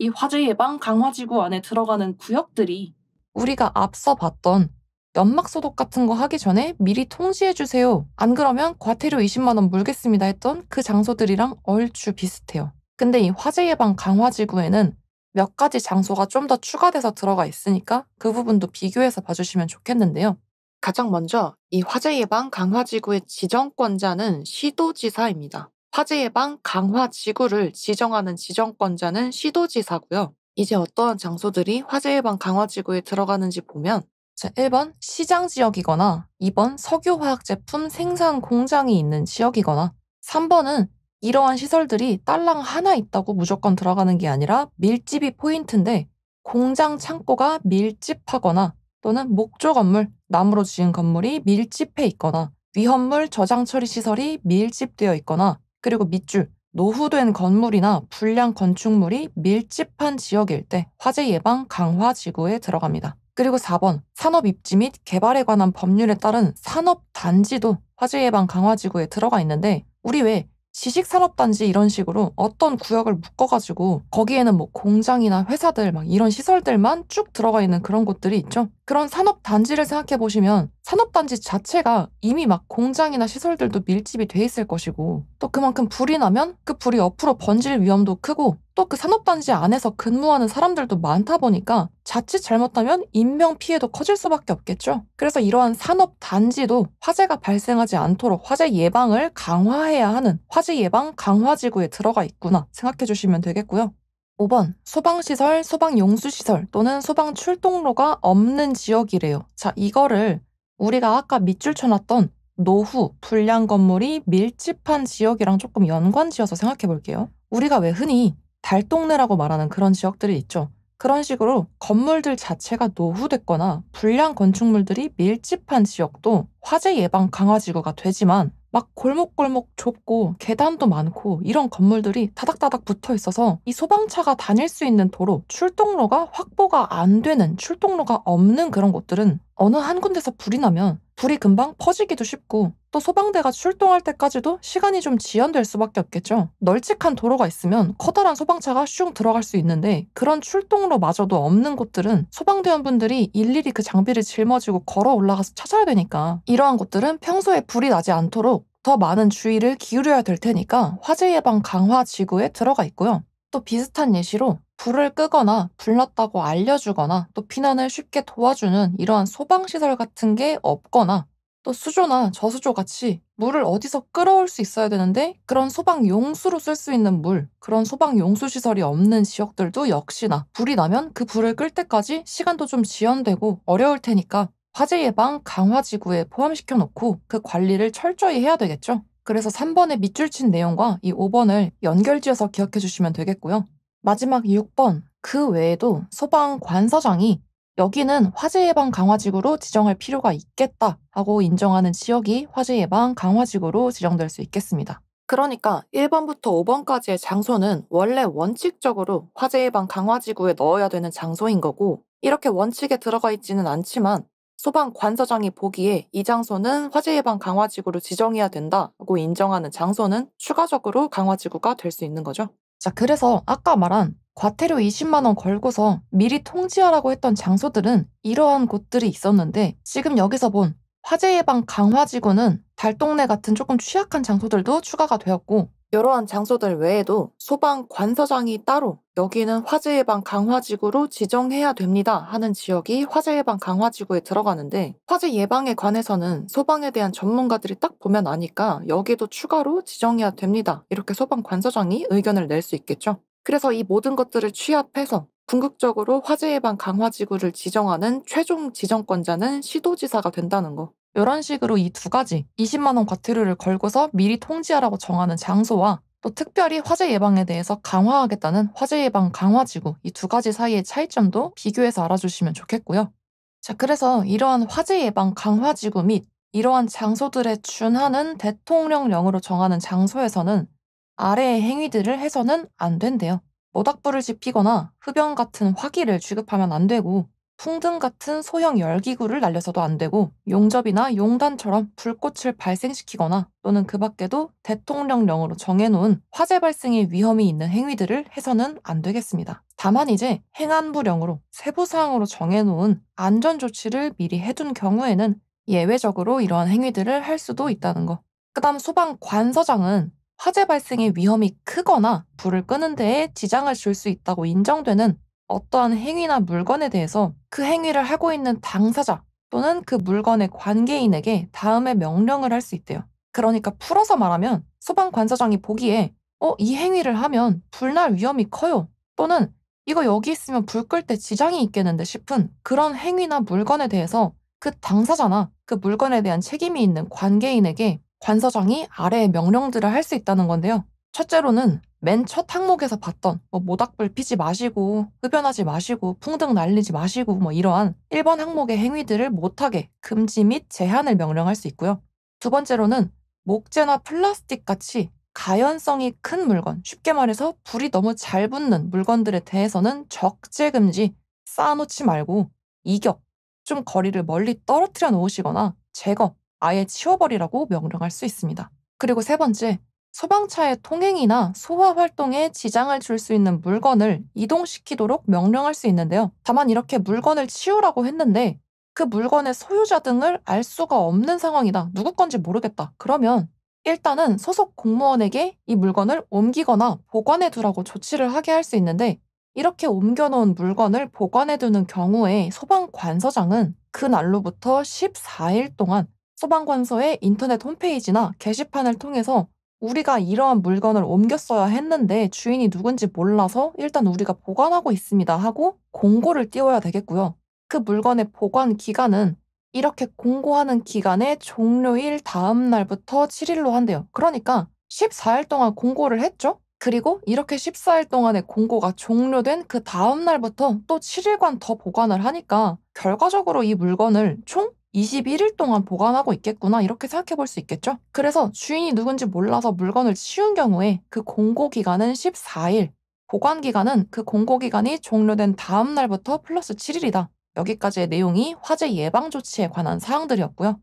이 화재 예방 강화 지구 안에 들어가는 구역들이 우리가 앞서 봤던 연막 소독 같은 거 하기 전에 미리 통지해 주세요. 안 그러면 과태료 20만 원 물겠습니다 했던 그 장소들이랑 얼추 비슷해요. 근데 이 화재 예방 강화 지구에는 몇 가지 장소가 좀 더 추가돼서 들어가 있으니까 그 부분도 비교해서 봐주시면 좋겠는데요. 가장 먼저 이 화재 예방 강화 지구의 지정권자는 시도지사입니다. 화재 예방 강화 지구를 지정하는 지정권자는 시도지사고요. 이제 어떠한 장소들이 화재 예방 강화 지구에 들어가는지 보면 자, 1번 시장 지역이거나 2번 석유화학 제품 생산 공장이 있는 지역이거나 3번은 이러한 시설들이 딸랑 하나 있다고 무조건 들어가는 게 아니라 밀집이 포인트인데 공장 창고가 밀집하거나 또는 목조 건물, 나무로 지은 건물이 밀집해 있거나 위험물 저장 처리 시설이 밀집되어 있거나 그리고 밑줄, 노후된 건물이나 불량 건축물이 밀집한 지역일 때 화재 예방 강화 지구에 들어갑니다. 그리고 4번 산업 입지 및 개발에 관한 법률에 따른 산업단지도 화재 예방 강화 지구에 들어가 있는데 우리 왜 지식산업단지 이런 식으로 어떤 구역을 묶어가지고 거기에는 뭐 공장이나 회사들 막 이런 시설들만 쭉 들어가 있는 그런 곳들이 있죠. 그런 산업단지를 생각해 보시면 산업단지 자체가 이미 막 공장이나 시설들도 밀집이 돼 있을 것이고 또 그만큼 불이 나면 그 불이 옆으로 번질 위험도 크고 또 그 산업단지 안에서 근무하는 사람들도 많다 보니까 자칫 잘못하면 인명 피해도 커질 수밖에 없겠죠. 그래서 이러한 산업단지도 화재가 발생하지 않도록 화재 예방을 강화해야 하는 화재 예방 강화지구에 들어가 있구나 생각해 주시면 되겠고요. 5번 소방시설, 소방용수시설 또는 소방 출동로가 없는 지역이래요. 자, 이거를 우리가 아까 밑줄 쳐놨던 노후, 불량 건물이 밀집한 지역이랑 조금 연관지어서 생각해 볼게요. 우리가 왜 흔히 달동네라고 말하는 그런 지역들이 있죠. 그런 식으로 건물들 자체가 노후됐거나 불량 건축물들이 밀집한 지역도 화재 예방 강화지구가 되지만 막 골목골목 좁고 계단도 많고 이런 건물들이 다닥다닥 붙어 있어서 이 소방차가 다닐 수 있는 도로, 출동로가 확보가 안 되는 출동로가 없는 그런 곳들은 어느 한 군데서 불이 나면 불이 금방 퍼지기도 쉽고 또 소방대가 출동할 때까지도 시간이 좀 지연될 수밖에 없겠죠. 널찍한 도로가 있으면 커다란 소방차가 슝 들어갈 수 있는데 그런 출동로마저도 없는 곳들은 소방대원분들이 일일이 그 장비를 짊어지고 걸어 올라가서 찾아야 되니까 이러한 곳들은 평소에 불이 나지 않도록 더 많은 주의를 기울여야 될 테니까 화재 예방 강화 지구에 들어가 있고요. 또 비슷한 예시로 불을 끄거나 불났다고 알려주거나 또 피난을 쉽게 도와주는 이러한 소방시설 같은 게 없거나 또 수조나 저수조 같이 물을 어디서 끌어올 수 있어야 되는데 그런 소방용수로 쓸 수 있는 물, 그런 소방용수시설이 없는 지역들도 역시나 불이 나면 그 불을 끌 때까지 시간도 좀 지연되고 어려울 테니까 화재 예방 강화지구에 포함시켜 놓고 그 관리를 철저히 해야 되겠죠. 그래서 3번의 밑줄 친 내용과 이 5번을 연결지어서 기억해 주시면 되겠고요. 마지막 6번, 그 외에도 소방관서장이 여기는 화재 예방 강화지구로 지정할 필요가 있겠다 하고 인정하는 지역이 화재 예방 강화지구로 지정될 수 있겠습니다. 그러니까 1번부터 5번까지의 장소는 원래 원칙적으로 화재 예방 강화지구에 넣어야 되는 장소인 거고 이렇게 원칙에 들어가 있지는 않지만 소방관서장이 보기에 이 장소는 화재 예방 강화지구로 지정해야 된다고 인정하는 장소는 추가적으로 강화지구가 될 수 있는 거죠. 자, 그래서 아까 말한 과태료 20만 원 걸고서 미리 통지하라고 했던 장소들은 이러한 곳들이 있었는데 지금 여기서 본 화재 예방 강화지구는 달동네 같은 조금 취약한 장소들도 추가가 되었고 이러한 장소들 외에도 소방관서장이 따로 여기는 화재예방 강화지구로 지정해야 됩니다 하는 지역이 화재예방 강화지구에 들어가는데, 화재 예방에 관해서는 소방에 대한 전문가들이 딱 보면 아니까 여기도 추가로 지정해야 됩니다 이렇게 소방관서장이 의견을 낼 수 있겠죠. 그래서 이 모든 것들을 취합해서 궁극적으로 화재예방 강화지구를 지정하는 최종 지정권자는 시도지사가 된다는 거. 이런 식으로 이 두 가지 20만 원 과태료를 걸고서 미리 통지하라고 정하는 장소와 또 특별히 화재 예방에 대해서 강화하겠다는 화재 예방 강화지구, 이 두 가지 사이의 차이점도 비교해서 알아주시면 좋겠고요. 자, 그래서 이러한 화재 예방 강화지구 및 이러한 장소들에 준하는 대통령령으로 정하는 장소에서는 아래의 행위들을 해서는 안 된대요. 모닥불을 지피거나 흡연 같은 화기를 취급하면 안 되고, 풍등 같은 소형 열기구를 날려서도 안 되고, 용접이나 용단처럼 불꽃을 발생시키거나 또는 그 밖에도 대통령령으로 정해놓은 화재 발생의 위험이 있는 행위들을 해서는 안 되겠습니다. 다만 이제 행안부령으로 세부사항으로 정해놓은 안전조치를 미리 해둔 경우에는 예외적으로 이러한 행위들을 할 수도 있다는 거. 그 다음 소방관서장은 화재 발생의 위험이 크거나 불을 끄는 데에 지장을 줄 수 있다고 인정되는 어떠한 행위나 물건에 대해서 그 행위를 하고 있는 당사자 또는 그 물건의 관계인에게 다음에 명령을 할 수 있대요. 그러니까 풀어서 말하면 소방관서장이 보기에 이 행위를 하면 불날 위험이 커요. 또는 이거 여기 있으면 불 끌 때 지장이 있겠는데 싶은 그런 행위나 물건에 대해서 그 당사자나 그 물건에 대한 책임이 있는 관계인에게 관서장이 아래의 명령들을 할 수 있다는 건데요. 첫째로는 맨 첫 항목에서 봤던 모닥불 피지 마시고 흡연하지 마시고 풍등 날리지 마시고 이러한 1번 항목의 행위들을 못하게 금지 및 제한을 명령할 수 있고요. 두 번째로는 목재나 플라스틱 같이 가연성이 큰 물건, 쉽게 말해서 불이 너무 잘 붙는 물건들에 대해서는 적재 금지, 쌓아놓지 말고 이격, 좀 거리를 멀리 떨어뜨려 놓으시거나 제거, 아예 치워버리라고 명령할 수 있습니다. 그리고 세 번째, 소방차의 통행이나 소화 활동에 지장을 줄 수 있는 물건을 이동시키도록 명령할 수 있는데요. 다만 이렇게 물건을 치우라고 했는데 그 물건의 소유자 등을 알 수가 없는 상황이다. 누구 건지 모르겠다. 그러면 일단은 소속 공무원에게 이 물건을 옮기거나 보관해 두라고 조치를 하게 할 수 있는데, 이렇게 옮겨놓은 물건을 보관해 두는 경우에 소방관서장은 그날로부터 14일 동안 소방관서의 인터넷 홈페이지나 게시판을 통해서 우리가 이러한 물건을 옮겼어야 했는데 주인이 누군지 몰라서 일단 우리가 보관하고 있습니다 하고 공고를 띄워야 되겠고요. 그 물건의 보관 기간은 이렇게 공고하는 기간의 종료일 다음 날부터 7일로 한대요. 그러니까 14일 동안 공고를 했죠? 그리고 이렇게 14일 동안의 공고가 종료된 그 다음 날부터 또 7일간 더 보관을 하니까 결과적으로 이 물건을 총 21일 동안 보관하고 있겠구나 이렇게 생각해 볼 수 있겠죠? 그래서 주인이 누군지 몰라서 물건을 치운 경우에 그 공고 기간은 14일, 보관 기간은 그 공고 기간이 종료된 다음 날부터 플러스 7일이다. 여기까지의 내용이 화재 예방 조치에 관한 사항들이었고요.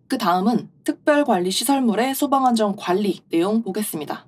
그 다음은 특별관리시설물의 소방안전 관리 내용 보겠습니다.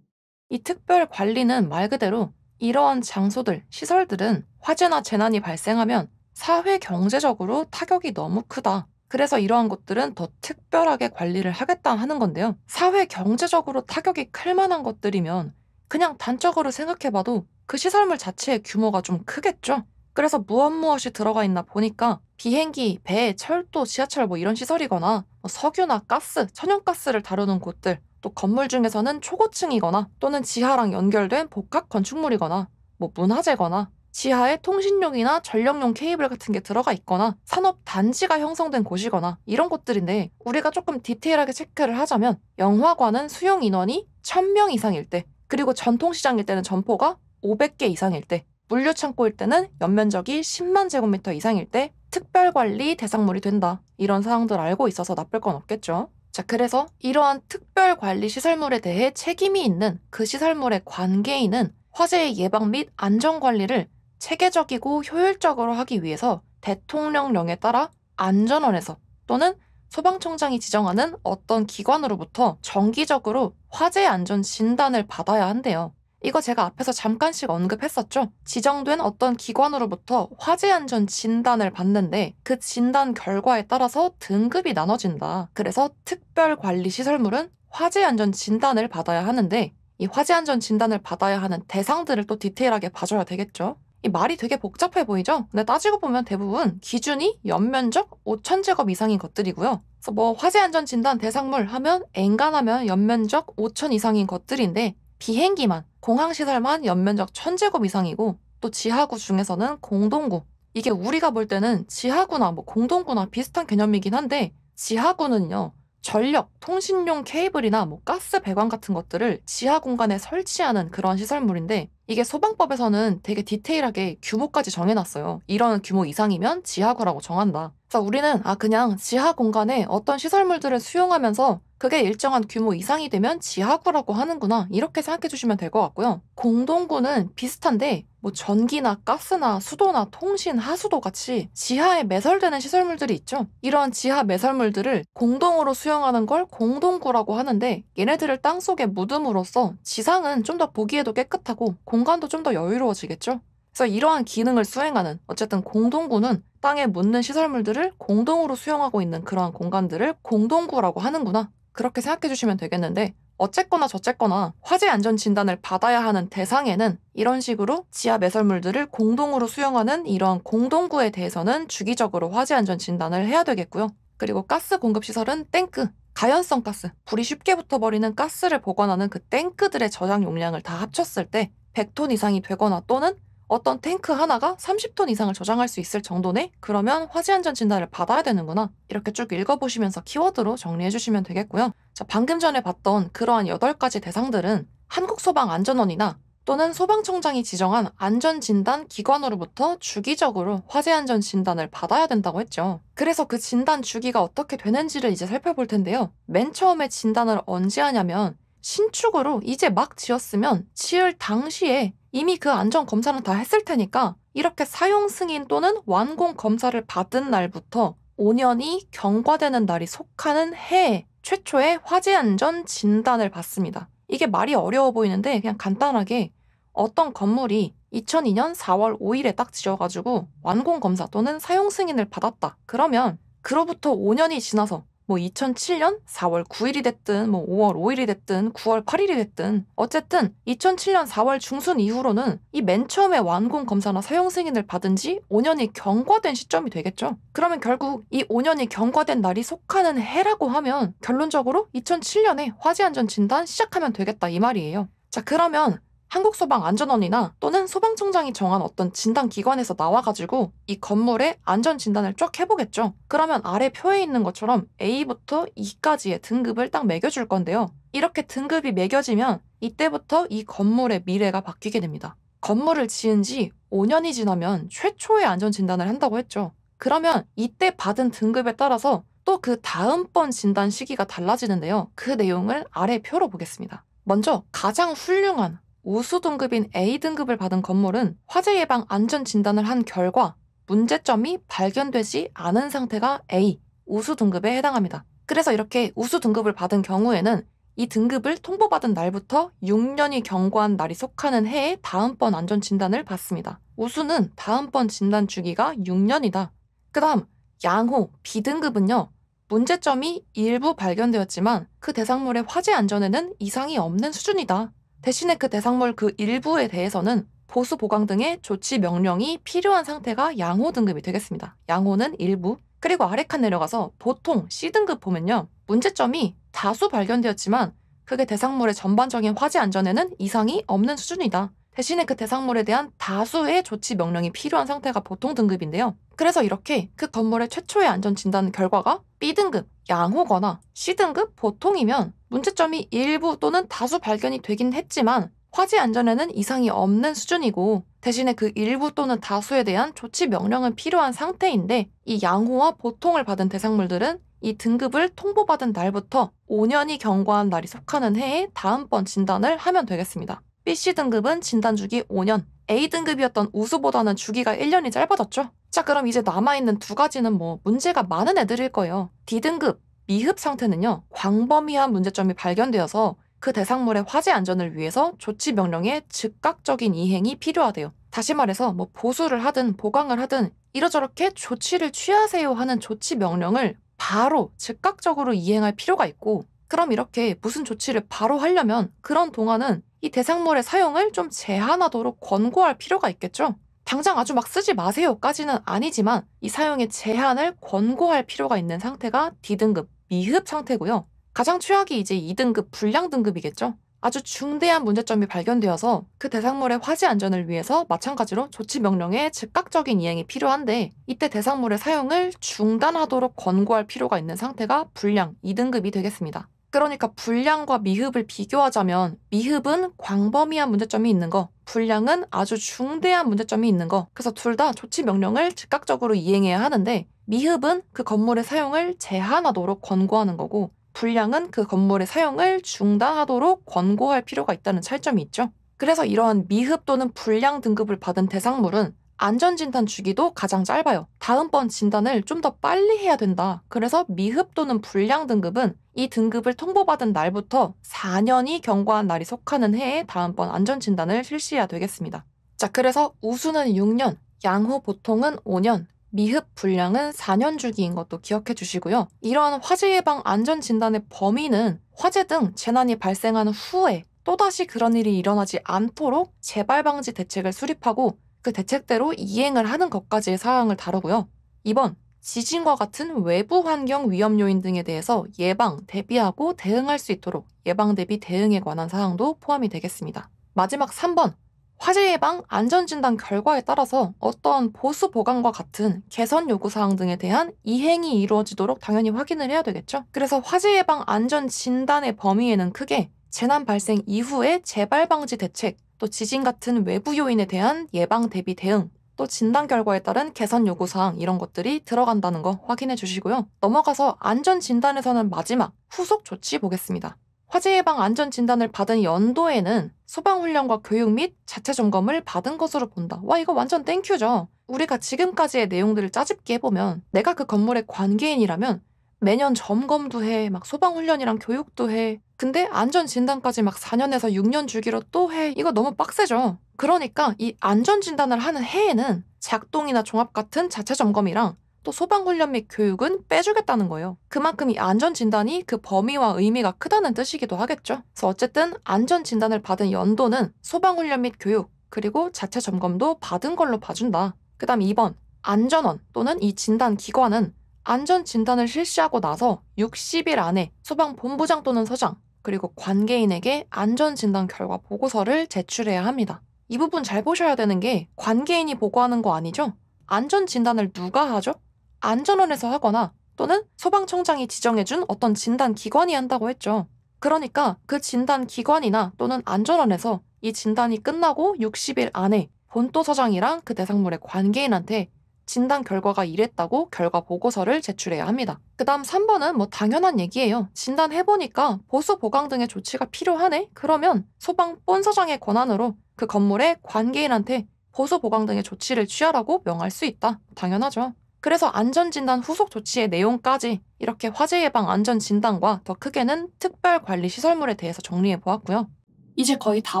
이 특별 관리는 말 그대로 이러한 장소들, 시설들은 화재나 재난이 발생하면 사회 경제적으로 타격이 너무 크다. 그래서 이러한 것들은 더 특별하게 관리를 하겠다 하는 건데요. 사회 경제적으로 타격이 클 만한 것들이면 그냥 단적으로 생각해봐도 그 시설물 자체의 규모가 좀 크겠죠? 그래서 무엇이 들어가 있나 보니까 비행기, 배, 철도, 지하철 이런 시설이거나 석유나 가스, 천연가스를 다루는 곳들, 또 건물 중에서는 초고층이거나 또는 지하랑 연결된 복합 건축물이거나 문화재거나 지하에 통신용이나 전력용 케이블 같은 게 들어가 있거나 산업 단지가 형성된 곳이거나 이런 곳들인데, 우리가 조금 디테일하게 체크를 하자면 영화관은 수용 인원이 1000명 이상일 때, 그리고 전통시장일 때는 점포가 500개 이상일 때, 물류창고일 때는 연면적이 10만 제곱미터 이상일 때 특별관리 대상물이 된다. 이런 사항들 알고 있어서 나쁠 건 없겠죠. 자, 그래서 이러한 특별관리 시설물에 대해 책임이 있는 그 시설물의 관계인은 화재의 예방 및 안전관리를 체계적이고 효율적으로 하기 위해서 대통령령에 따라 안전원에서 또는 소방청장이 지정하는 어떤 기관으로부터 정기적으로 화재 안전 진단을 받아야 한대요. 이거 제가 앞에서 잠깐씩 언급했었죠. 지정된 어떤 기관으로부터 화재 안전 진단을 받는데 그 진단 결과에 따라서 등급이 나눠진다. 그래서 특별관리 시설물은 화재 안전 진단을 받아야 하는데, 이 화재 안전 진단을 받아야 하는 대상들을 또 디테일하게 봐줘야 되겠죠. 이 말이 되게 복잡해 보이죠? 근데 따지고 보면 대부분 기준이 연면적 5,000제곱 이상인 것들이고요. 그래서 뭐 화재 안전 진단 대상물 하면 엔간하면 연면적 5,000 이상인 것들인데 비행기만, 공항시설만 연면적 1,000제곱 이상이고 또 지하구 중에서는 공동구. 이게 우리가 볼 때는 지하구나 뭐 공동구나 비슷한 개념이긴 한데 지하구는요. 전력, 통신용 케이블이나 뭐 가스 배관 같은 것들을 지하 공간에 설치하는 그런 시설물인데 이게 소방법에서는 되게 디테일하게 규모까지 정해놨어요. 이런 규모 이상이면 지하구라고 정한다. 그래서 우리는 그냥 지하 공간에 어떤 시설물들을 수용하면서 그게 일정한 규모 이상이 되면 지하구라고 하는구나 이렇게 생각해 주시면 될 것 같고요. 공동구는 비슷한데 뭐 전기나 가스나 수도나 통신, 하수도 같이 지하에 매설되는 시설물들이 있죠. 이런 지하 매설물들을 공동으로 수용하는 걸 공동구라고 하는데 얘네들을 땅속에 묻음으로써 지상은 좀 더 보기에도 깨끗하고 공간도 좀 더 여유로워지겠죠. 그래서 이러한 기능을 수행하는 어쨌든 공동구는 땅에 묻는 시설물들을 공동으로 수용하고 있는 그러한 공간들을 공동구라고 하는구나. 그렇게 생각해 주시면 되겠는데 어쨌거나 저쨌거나 화재 안전 진단을 받아야 하는 대상에는 이런 식으로 지하 매설물들을 공동으로 수용하는 이러한 공동구에 대해서는 주기적으로 화재 안전 진단을 해야 되겠고요. 그리고 가스 공급 시설은 탱크, 가연성 가스, 불이 쉽게 붙어버리는 가스를 보관하는 그 탱크들의 저장 용량을 다 합쳤을 때 100톤 이상이 되거나 또는 어떤 탱크 하나가 30톤 이상을 저장할 수 있을 정도네? 그러면 화재 안전 진단을 받아야 되는구나. 이렇게 쭉 읽어보시면서 키워드로 정리해주시면 되겠고요. 자, 방금 전에 봤던 그러한 8가지 대상들은 한국소방안전원이나 또는 소방청장이 지정한 안전진단 기관으로부터 주기적으로 화재 안전 진단을 받아야 된다고 했죠. 그래서 그 진단 주기가 어떻게 되는지를 이제 살펴볼 텐데요. 맨 처음에 진단을 언제 하냐면 신축으로 이제 막 지었으면 지을 당시에 이미 그 안전 검사는 다 했을 테니까 이렇게 사용 승인 또는 완공 검사를 받은 날부터 5년이 경과되는 날이 속하는 해에 최초의 화재 안전 진단을 받습니다. 이게 말이 어려워 보이는데 그냥 간단하게 어떤 건물이 2002년 4월 5일에 딱 지어가지고 완공 검사 또는 사용 승인을 받았다. 그러면 그로부터 5년이 지나서 뭐 2007년 4월 9일이 됐든 뭐 5월 5일이 됐든 9월 8일이 됐든 어쨌든 2007년 4월 중순 이후로는 이 맨 처음에 완공 검사나 사용 승인을 받은 지 5년이 경과된 시점이 되겠죠. 그러면 결국 이 5년이 경과된 날이 속하는 해라고 하면 결론적으로 2007년에 화재 안전 진단 시작하면 되겠다 이 말이에요. 자, 그러면 한국소방안전원이나 또는 소방청장이 정한 어떤 진단기관에서 나와가지고 이 건물의 안전진단을 쫙 해보겠죠. 그러면 아래 표에 있는 것처럼 A부터 E까지의 등급을 딱 매겨줄 건데요. 이렇게 등급이 매겨지면 이때부터 이 건물의 미래가 바뀌게 됩니다. 건물을 지은 지 5년이 지나면 최초의 안전진단을 한다고 했죠. 그러면 이때 받은 등급에 따라서 또 그 다음번 진단 시기가 달라지는데요. 그 내용을 아래 표로 보겠습니다. 먼저 가장 훌륭한 우수 등급인 A등급을 받은 건물은 화재 예방 안전 진단을 한 결과 문제점이 발견되지 않은 상태가 A, 우수 등급에 해당합니다. 그래서 이렇게 우수 등급을 받은 경우에는 이 등급을 통보받은 날부터 6년이 경과한 날이 속하는 해에 다음번 안전 진단을 받습니다. 우수는 다음번 진단 주기가 6년이다. 그 다음 양호, B등급은요. 문제점이 일부 발견되었지만 그 대상물의 화재 안전에는 이상이 없는 수준이다. 대신에 그 대상물 그 일부에 대해서는 보수 보강 등의 조치 명령이 필요한 상태가 양호 등급이 되겠습니다. 양호는 일부. 그리고 아래 칸 내려가서 보통 C등급 보면요. 문제점이 다수 발견되었지만 그게 대상물의 전반적인 화재 안전에는 이상이 없는 수준이다. 대신에 그 대상물에 대한 다수의 조치 명령이 필요한 상태가 보통 등급인데요. 그래서 이렇게 그 건물의 최초의 안전 진단 결과가 B등급, 양호거나 C등급, 보통이면 문제점이 일부 또는 다수 발견이 되긴 했지만 화재 안전에는 이상이 없는 수준이고 대신에 그 일부 또는 다수에 대한 조치 명령은 필요한 상태인데 이 양호와 보통을 받은 대상물들은 이 등급을 통보받은 날부터 5년이 경과한 날이 속하는 해에 다음번 진단을 하면 되겠습니다. BC등급은 진단주기 5년, A등급이었던 우수보다는 주기가 1년이 짧아졌죠? 자, 그럼 이제 남아있는 2가지는 뭐 문제가 많은 애들일 거예요. D등급, 미흡 상태는요. 광범위한 문제점이 발견되어서 그 대상물의 화재 안전을 위해서 조치 명령의 즉각적인 이행이 필요하대요. 다시 말해서 뭐 보수를 하든 보강을 하든 이러저렇게 조치를 취하세요 하는 조치 명령을 바로 즉각적으로 이행할 필요가 있고 그럼 이렇게 무슨 조치를 바로 하려면 그런 동안은 이 대상물의 사용을 좀 제한하도록 권고할 필요가 있겠죠. 당장 아주 막 쓰지 마세요까지는 아니지만 이 사용의 제한을 권고할 필요가 있는 상태가 D등급 미흡 상태고요. 가장 최악이 이제 2등급 불량 등급이겠죠. 아주 중대한 문제점이 발견되어서 그 대상물의 화재 안전을 위해서 마찬가지로 조치 명령의 즉각적인 이행이 필요한데 이때 대상물의 사용을 중단하도록 권고할 필요가 있는 상태가 불량 2등급이 되겠습니다. 그러니까 불량과 미흡을 비교하자면 미흡은 광범위한 문제점이 있는 거, 불량은 아주 중대한 문제점이 있는 거. 그래서 둘 다 조치 명령을 즉각적으로 이행해야 하는데 미흡은 그 건물의 사용을 제한하도록 권고하는 거고 불량은 그 건물의 사용을 중단하도록 권고할 필요가 있다는 차이점이 있죠. 그래서 이러한 미흡 또는 불량 등급을 받은 대상물은 안전진단 주기도 가장 짧아요. 다음번 진단을 좀 더 빨리 해야 된다. 그래서 미흡 또는 불량 등급은 이 등급을 통보받은 날부터 4년이 경과한 날이 속하는 해에 다음번 안전진단을 실시해야 되겠습니다. 자, 그래서 우수는 6년, 양호 보통은 5년, 미흡 불량은 4년 주기인 것도 기억해 주시고요. 이러한 화재 예방 안전진단의 범위는 화재 등 재난이 발생한 후에 또다시 그런 일이 일어나지 않도록 재발 방지 대책을 수립하고 그 대책대로 이행을 하는 것까지의 사항을 다루고요. 2번, 지진과 같은 외부 환경 위험 요인 등에 대해서 예방, 대비하고 대응할 수 있도록 예방 대비 대응에 관한 사항도 포함이 되겠습니다. 마지막 3번, 화재 예방 안전진단 결과에 따라서 어떤 보수 보강과 같은 개선 요구사항 등에 대한 이행이 이루어지도록 당연히 확인을 해야 되겠죠. 그래서 화재 예방 안전진단의 범위에는 크게 재난 발생 이후의 재발 방지 대책, 또 지진 같은 외부 요인에 대한 예방 대비 대응, 또 진단 결과에 따른 개선 요구사항 이런 것들이 들어간다는 거 확인해 주시고요. 넘어가서 안전진단에서는 마지막 후속 조치 보겠습니다. 화재 예방 안전진단을 받은 연도에는 소방훈련과 교육 및 자체 점검을 받은 것으로 본다. 와, 이거 완전 땡큐죠. 우리가 지금까지의 내용들을 짜집기 해보면 내가 그 건물의 관계인이라면 매년 점검도 해, 막 소방훈련이랑 교육도 해. 근데 안전진단까지 막 4년에서 6년 주기로 또 해. 이거 너무 빡세죠. 그러니까 이 안전진단을 하는 해에는 작동이나 종합 같은 자체 점검이랑 또 소방훈련 및 교육은 빼주겠다는 거예요. 그만큼 이 안전진단이 그 범위와 의미가 크다는 뜻이기도 하겠죠. 그래서 어쨌든 안전진단을 받은 연도는 소방훈련 및 교육, 그리고 자체 점검도 받은 걸로 봐준다. 그 다음 2번, 안전원 또는 이 진단기관은 안전진단을 실시하고 나서 60일 안에 소방본부장 또는 서장, 그리고 관계인에게 안전진단 결과 보고서를 제출해야 합니다. 이 부분 잘 보셔야 되는 게 관계인이 보고하는 거 아니죠? 안전진단을 누가 하죠? 안전원에서 하거나 또는 소방청장이 지정해준 어떤 진단기관이 한다고 했죠. 그러니까 그 진단기관이나 또는 안전원에서 이 진단이 끝나고 60일 안에 본도서장이랑 그 대상물의 관계인한테 진단 결과가 이랬다고 결과 보고서를 제출해야 합니다. 그 다음 3번은 뭐 당연한 얘기예요. 진단해보니까 보수 보강 등의 조치가 필요하네? 그러면 소방 본서장의 권한으로 그 건물의 관계인한테 보수 보강 등의 조치를 취하라고 명할 수 있다. 당연하죠. 그래서 안전진단 후속 조치의 내용까지 이렇게 화재 예방 안전진단과 더 크게는 특별관리시설물에 대해서 정리해 보았고요. 이제 거의 다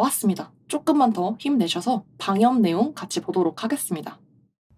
왔습니다. 조금만 더 힘내셔서 방염 내용 같이 보도록 하겠습니다.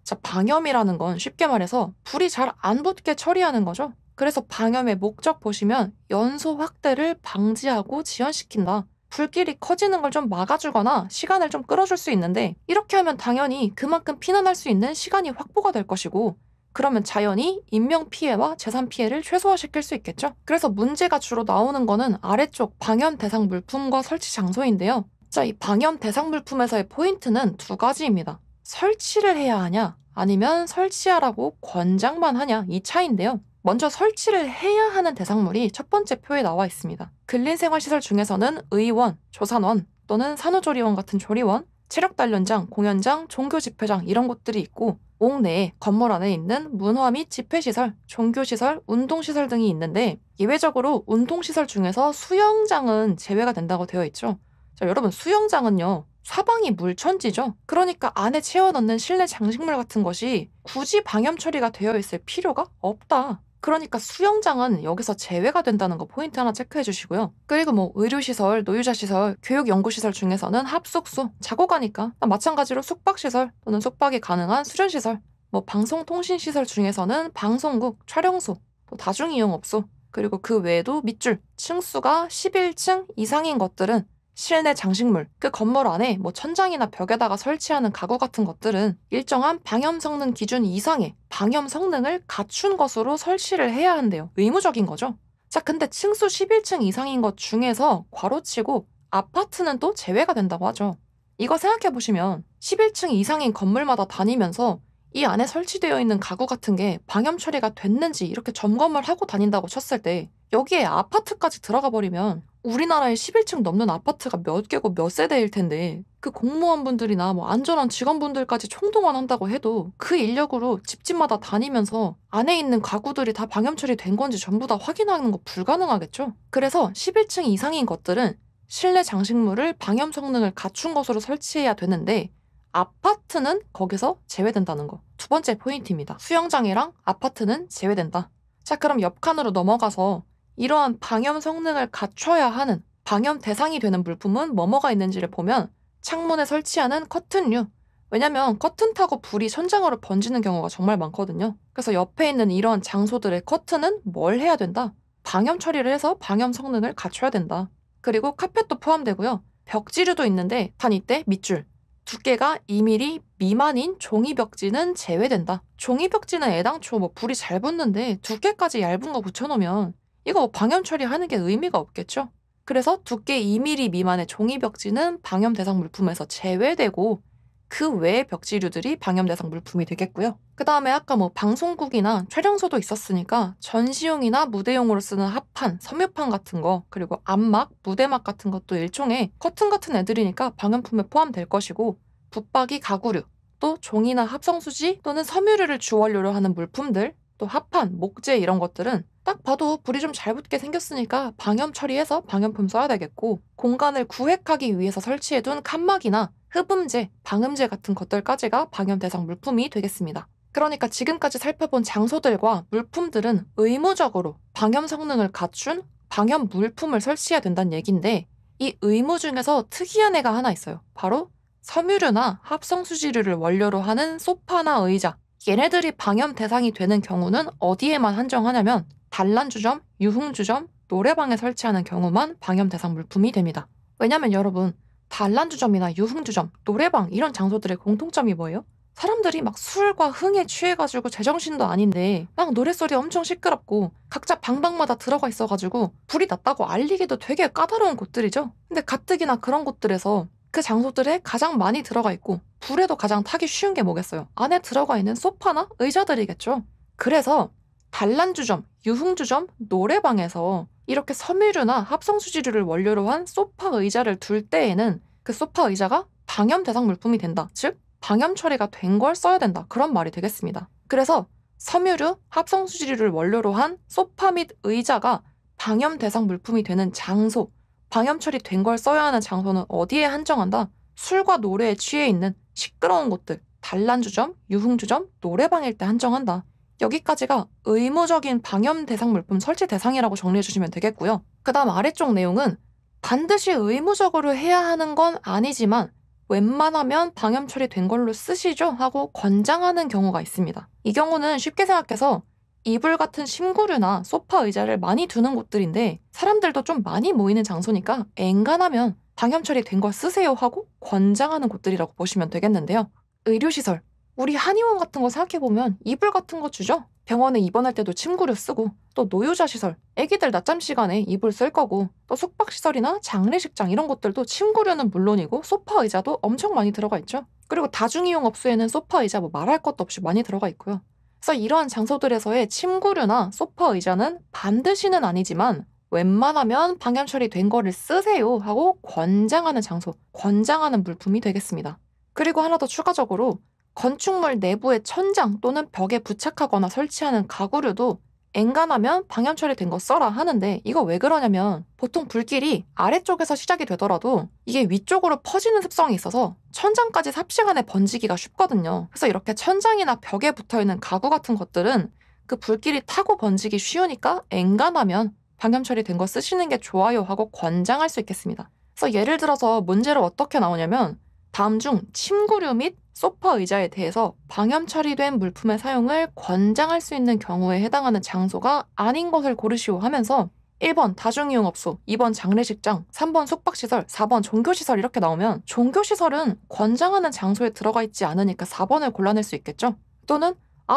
자, 방염이라는 건 쉽게 말해서 불이 잘 안 붙게 처리하는 거죠. 그래서 방염의 목적 보시면 연소 확대를 방지하고 지연시킨다. 불길이 커지는 걸 좀 막아주거나 시간을 좀 끌어줄 수 있는데 이렇게 하면 당연히 그만큼 피난할 수 있는 시간이 확보가 될 것이고 그러면 자연히 인명피해와 재산피해를 최소화시킬 수 있겠죠. 그래서 문제가 주로 나오는 거는 아래쪽 방염 대상 물품과 설치 장소인데요. 자, 이 방염 대상 물품에서의 포인트는 두 가지입니다. 설치를 해야 하냐 아니면 설치하라고 권장만 하냐 이 차이인데요. 먼저 설치를 해야 하는 대상물이 첫 번째 표에 나와 있습니다. 근린생활시설 중에서는 의원, 조산원 또는 산후조리원 같은 조리원, 체력단련장, 공연장, 종교집회장 이런 곳들이 있고 옥 내에 건물 안에 있는 문화 및 집회시설, 종교시설, 운동시설 등이 있는데 예외적으로 운동시설 중에서 수영장은 제외가 된다고 되어 있죠. 자, 여러분 수영장은요. 사방이 물천지죠. 그러니까 안에 채워넣는 실내 장식물 같은 것이 굳이 방염 처리가 되어 있을 필요가 없다. 그러니까 수영장은 여기서 제외가 된다는 거 포인트 하나 체크해 주시고요. 그리고 뭐 의료시설, 노유자시설, 교육연구시설 중에서는 합숙소, 자고 가니까 마찬가지로 숙박시설 또는 숙박이 가능한 수련시설, 뭐 방송통신시설 중에서는 방송국, 촬영소, 또 다중이용업소, 그리고 그 외에도 밑줄, 층수가 11층 이상인 것들은 실내 장식물, 그 건물 안에 뭐 천장이나 벽에다가 설치하는 가구 같은 것들은 일정한 방염 성능 기준 이상의 방염 성능을 갖춘 것으로 설치를 해야 한대요. 의무적인 거죠. 자, 근데 층수 11층 이상인 것 중에서 괄호치고 아파트는 또 제외가 된다고 하죠. 이거 생각해 보시면 11층 이상인 건물마다 다니면서 이 안에 설치되어 있는 가구 같은 게 방염 처리가 됐는지 이렇게 점검을 하고 다닌다고 쳤을 때 여기에 아파트까지 들어가 버리면 우리나라에 11층 넘는 아파트가 몇 개고 몇 세대일 텐데 그 공무원분들이나 뭐 안전원 직원분들까지 총동원한다고 해도 그 인력으로 집집마다 다니면서 안에 있는 가구들이 다 방염 처리된 건지 전부 다 확인하는 거 불가능하겠죠? 그래서 11층 이상인 것들은 실내 장식물을 방염 성능을 갖춘 것으로 설치해야 되는데 아파트는 거기서 제외된다는 거. 두 번째 포인트입니다. 수영장이랑 아파트는 제외된다. 자, 그럼 옆 칸으로 넘어가서 이러한 방염 성능을 갖춰야 하는 방염 대상이 되는 물품은 뭐뭐가 있는지를 보면 창문에 설치하는 커튼류. 왜냐면 커튼 타고 불이 천장으로 번지는 경우가 정말 많거든요. 그래서 옆에 있는 이런 장소들의 커튼은 뭘 해야 된다? 방염 처리를 해서 방염 성능을 갖춰야 된다. 그리고 카펫도 포함되고요. 벽지류도 있는데 단 이때 밑줄. 두께가 2mm 미만인 종이벽지는 제외된다. 종이벽지는 애당초 뭐 불이 잘 붙는데 두께까지 얇은 거 붙여놓으면 이거 방염 처리하는 게 의미가 없겠죠? 그래서 두께 2mm 미만의 종이벽지는 방염 대상 물품에서 제외되고 그 외의 벽지류들이 방염 대상 물품이 되겠고요. 그 다음에 아까 뭐 방송국이나 촬영소도 있었으니까 전시용이나 무대용으로 쓰는 합판, 섬유판 같은 거, 그리고 암막, 무대막 같은 것도 일종의 커튼 같은 애들이니까 방염품에 포함될 것이고 붙박이 가구류, 또 종이나 합성수지 또는 섬유류를 주원료로 하는 물품들, 또 합판, 목재 이런 것들은 딱 봐도 불이 좀 잘 붙게 생겼으니까 방염 처리해서 방염품 써야 되겠고 공간을 구획하기 위해서 설치해둔 칸막이나 흡음재, 방음재 같은 것들까지가 방염 대상 물품이 되겠습니다. 그러니까 지금까지 살펴본 장소들과 물품들은 의무적으로 방염 성능을 갖춘 방염 물품을 설치해야 된다는 얘기인데 이 의무 중에서 특이한 애가 하나 있어요. 바로 섬유류나 합성수지류를 원료로 하는 소파나 의자. 얘네들이 방염 대상이 되는 경우는 어디에만 한정하냐면 단란주점, 유흥주점, 노래방에 설치하는 경우만 방염 대상 물품이 됩니다. 왜냐면 여러분 단란주점이나 유흥주점, 노래방 이런 장소들의 공통점이 뭐예요? 사람들이 막 술과 흥에 취해가지고 제정신도 아닌데 막 노랫소리 엄청 시끄럽고 각자 방방마다 들어가 있어가지고 불이 났다고 알리기도 되게 까다로운 곳들이죠. 근데 가뜩이나 그런 곳들에서 그 장소들에 가장 많이 들어가 있고 불에도 가장 타기 쉬운 게 뭐겠어요? 안에 들어가 있는 소파나 의자들이겠죠. 그래서 단란주점, 유흥주점, 노래방에서 이렇게 섬유류나 합성수지류를 원료로 한 소파 의자를 둘 때에는 그 소파 의자가 방염 대상 물품이 된다. 즉 방염 처리가 된 걸 써야 된다. 그런 말이 되겠습니다. 그래서 섬유류, 합성수지류를 원료로 한 소파 및 의자가 방염 대상 물품이 되는 장소, 방염 처리된 걸 써야 하는 장소는 어디에 한정한다? 술과 노래에 취해 있는 시끄러운 곳들, 단란주점, 유흥주점, 노래방일 때 한정한다. 여기까지가 의무적인 방염 대상 물품 설치 대상이라고 정리해 주시면 되겠고요. 그 다음 아래쪽 내용은 반드시 의무적으로 해야 하는 건 아니지만 웬만하면 방염 처리된 걸로 쓰시죠 하고 권장하는 경우가 있습니다. 이 경우는 쉽게 생각해서 이불 같은 침구류나 소파 의자를 많이 두는 곳들인데 사람들도 좀 많이 모이는 장소니까 엔간하면 방염 처리된 걸 쓰세요 하고 권장하는 곳들이라고 보시면 되겠는데요. 의료시설, 우리 한의원 같은 거 생각해보면 이불 같은 거 주죠? 병원에 입원할 때도 침구류 쓰고 또 노유자 시설, 애기들 낮잠 시간에 이불 쓸 거고 또 숙박시설이나 장례식장 이런 곳들도 침구류는 물론이고 소파 의자도 엄청 많이 들어가 있죠. 그리고 다중이용 업소에는 소파 의자 뭐 말할 것도 없이 많이 들어가 있고요. 그래서 이러한 장소들에서의 침구류나 소파 의자는 반드시는 아니지만 웬만하면 방염 처리된 거를 쓰세요 하고 권장하는 장소, 권장하는 물품이 되겠습니다. 그리고 하나 더 추가적으로 건축물 내부의 천장 또는 벽에 부착하거나 설치하는 가구류도 엔간하면 방염 처리된 거 써라 하는데 이거 왜 그러냐면 보통 불길이 아래쪽에서 시작이 되더라도 이게 위쪽으로 퍼지는 습성이 있어서 천장까지 삽시간에 번지기가 쉽거든요. 그래서 이렇게 천장이나 벽에 붙어있는 가구 같은 것들은 그 불길이 타고 번지기 쉬우니까 엔간하면 방염 처리된 거 쓰시는 게 좋아요 하고 권장할 수 있겠습니다. 그래서 예를 들어서 문제를 어떻게 나오냐면 다음 중 침구류 및 소파 의자에 대해서 방염 처리된 물품의 사용을 권장할 수 있는 경우에 해당하는 장소가 아닌 것을 고르시오 하면서 1번 다중이용업소, 2번 장례식장, 3번 숙박시설, 4번 종교시설 이렇게 나오면 종교시설은 권장하는 장소에 들어가 있지 않으니까 4번을 골라낼 수 있겠죠? 또는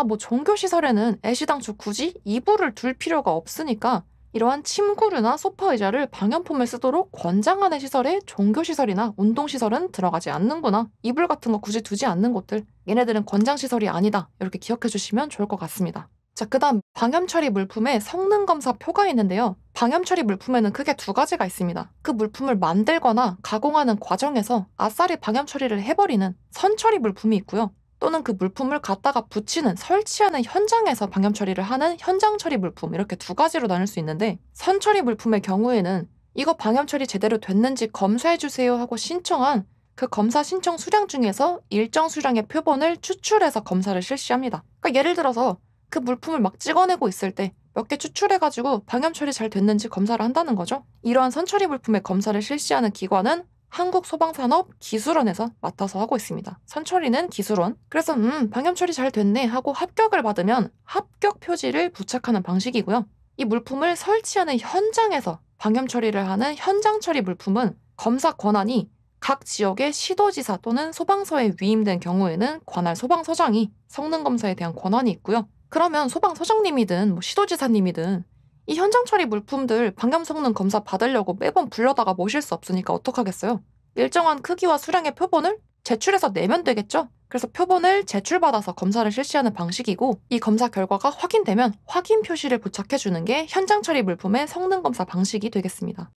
뭐 종교시설에는 애시당초 굳이 이불을 둘 필요가 없으니까 이러한 침구류나 소파 의자를 방염폼을 쓰도록 권장하는 시설에 종교시설이나 운동시설은 들어가지 않는구나. 이불 같은 거 굳이 두지 않는 곳들. 얘네들은 권장시설이 아니다. 이렇게 기억해 주시면 좋을 것 같습니다. 자, 그 다음 방염 처리 물품에 성능 검사 표가 있는데요. 방염 처리 물품에는 크게 두 가지가 있습니다. 그 물품을 만들거나 가공하는 과정에서 아싸리 방염 처리를 해버리는 선 처리 물품이 있고요. 또는 그 물품을 갖다가 붙이는, 설치하는 현장에서 방염 처리를 하는 현장 처리 물품, 이렇게 두 가지로 나눌 수 있는데, 선 처리 물품의 경우에는 이거 방염 처리 제대로 됐는지 검사해 주세요 하고 신청한 그 검사 신청 수량 중에서 일정 수량의 표본을 추출해서 검사를 실시합니다. 그러니까 예를 들어서 그 물품을 막 찍어내고 있을 때 몇 개 추출해가지고 방염 처리 잘 됐는지 검사를 한다는 거죠. 이러한 선처리 물품의 검사를 실시하는 기관은 한국소방산업기술원에서 맡아서 하고 있습니다. 선처리는 기술원. 그래서 방염 처리 잘 됐네 하고 합격을 받으면 합격 표지를 부착하는 방식이고요. 이 물품을 설치하는 현장에서 방염 처리를 하는 현장 처리 물품은 검사 권한이 각 지역의 시도지사 또는 소방서에 위임된 경우에는 관할 소방서장이 성능 검사에 대한 권한이 있고요. 그러면 소방서장님이든 시도지사님이든 이 현장 처리 물품들 방염 성능 검사 받으려고 매번 불러다가 모실 수 없으니까 어떡하겠어요? 일정한 크기와 수량의 표본을 제출해서 내면 되겠죠? 그래서 표본을 제출받아서 검사를 실시하는 방식이고, 이 검사 결과가 확인되면 확인 표시를 부착해주는 게 현장 처리 물품의 성능 검사 방식이 되겠습니다.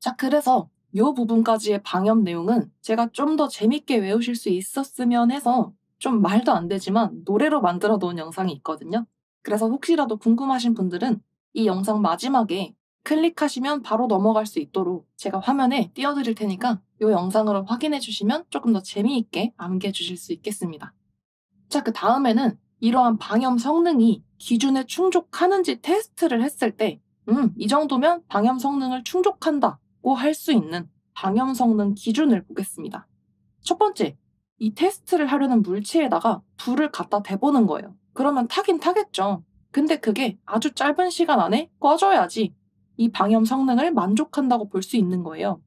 자, 그래서 이 부분까지의 방염 내용은 제가 좀 더 재밌게 외우실 수 있었으면 해서 좀 말도 안 되지만 노래로 만들어 놓은 영상이 있거든요. 그래서 혹시라도 궁금하신 분들은 이 영상 마지막에 클릭하시면 바로 넘어갈 수 있도록 제가 화면에 띄워드릴 테니까 이 영상으로 확인해 주시면 조금 더 재미있게 암기해 주실 수 있겠습니다. 자, 그 다음에는 이러한 방염 성능이 기준에 충족하는지 테스트를 했을 때, 이 정도면 방염 성능을 충족한다고 할 수 있는 방염 성능 기준을 보겠습니다. 첫 번째, 이 테스트를 하려는 물체에다가 불을 갖다 대보는 거예요. 그러면 타긴 타겠죠. 근데 그게 아주 짧은 시간 안에 꺼져야지 이 방염 성능을 만족한다고 볼 수 있는 거예요.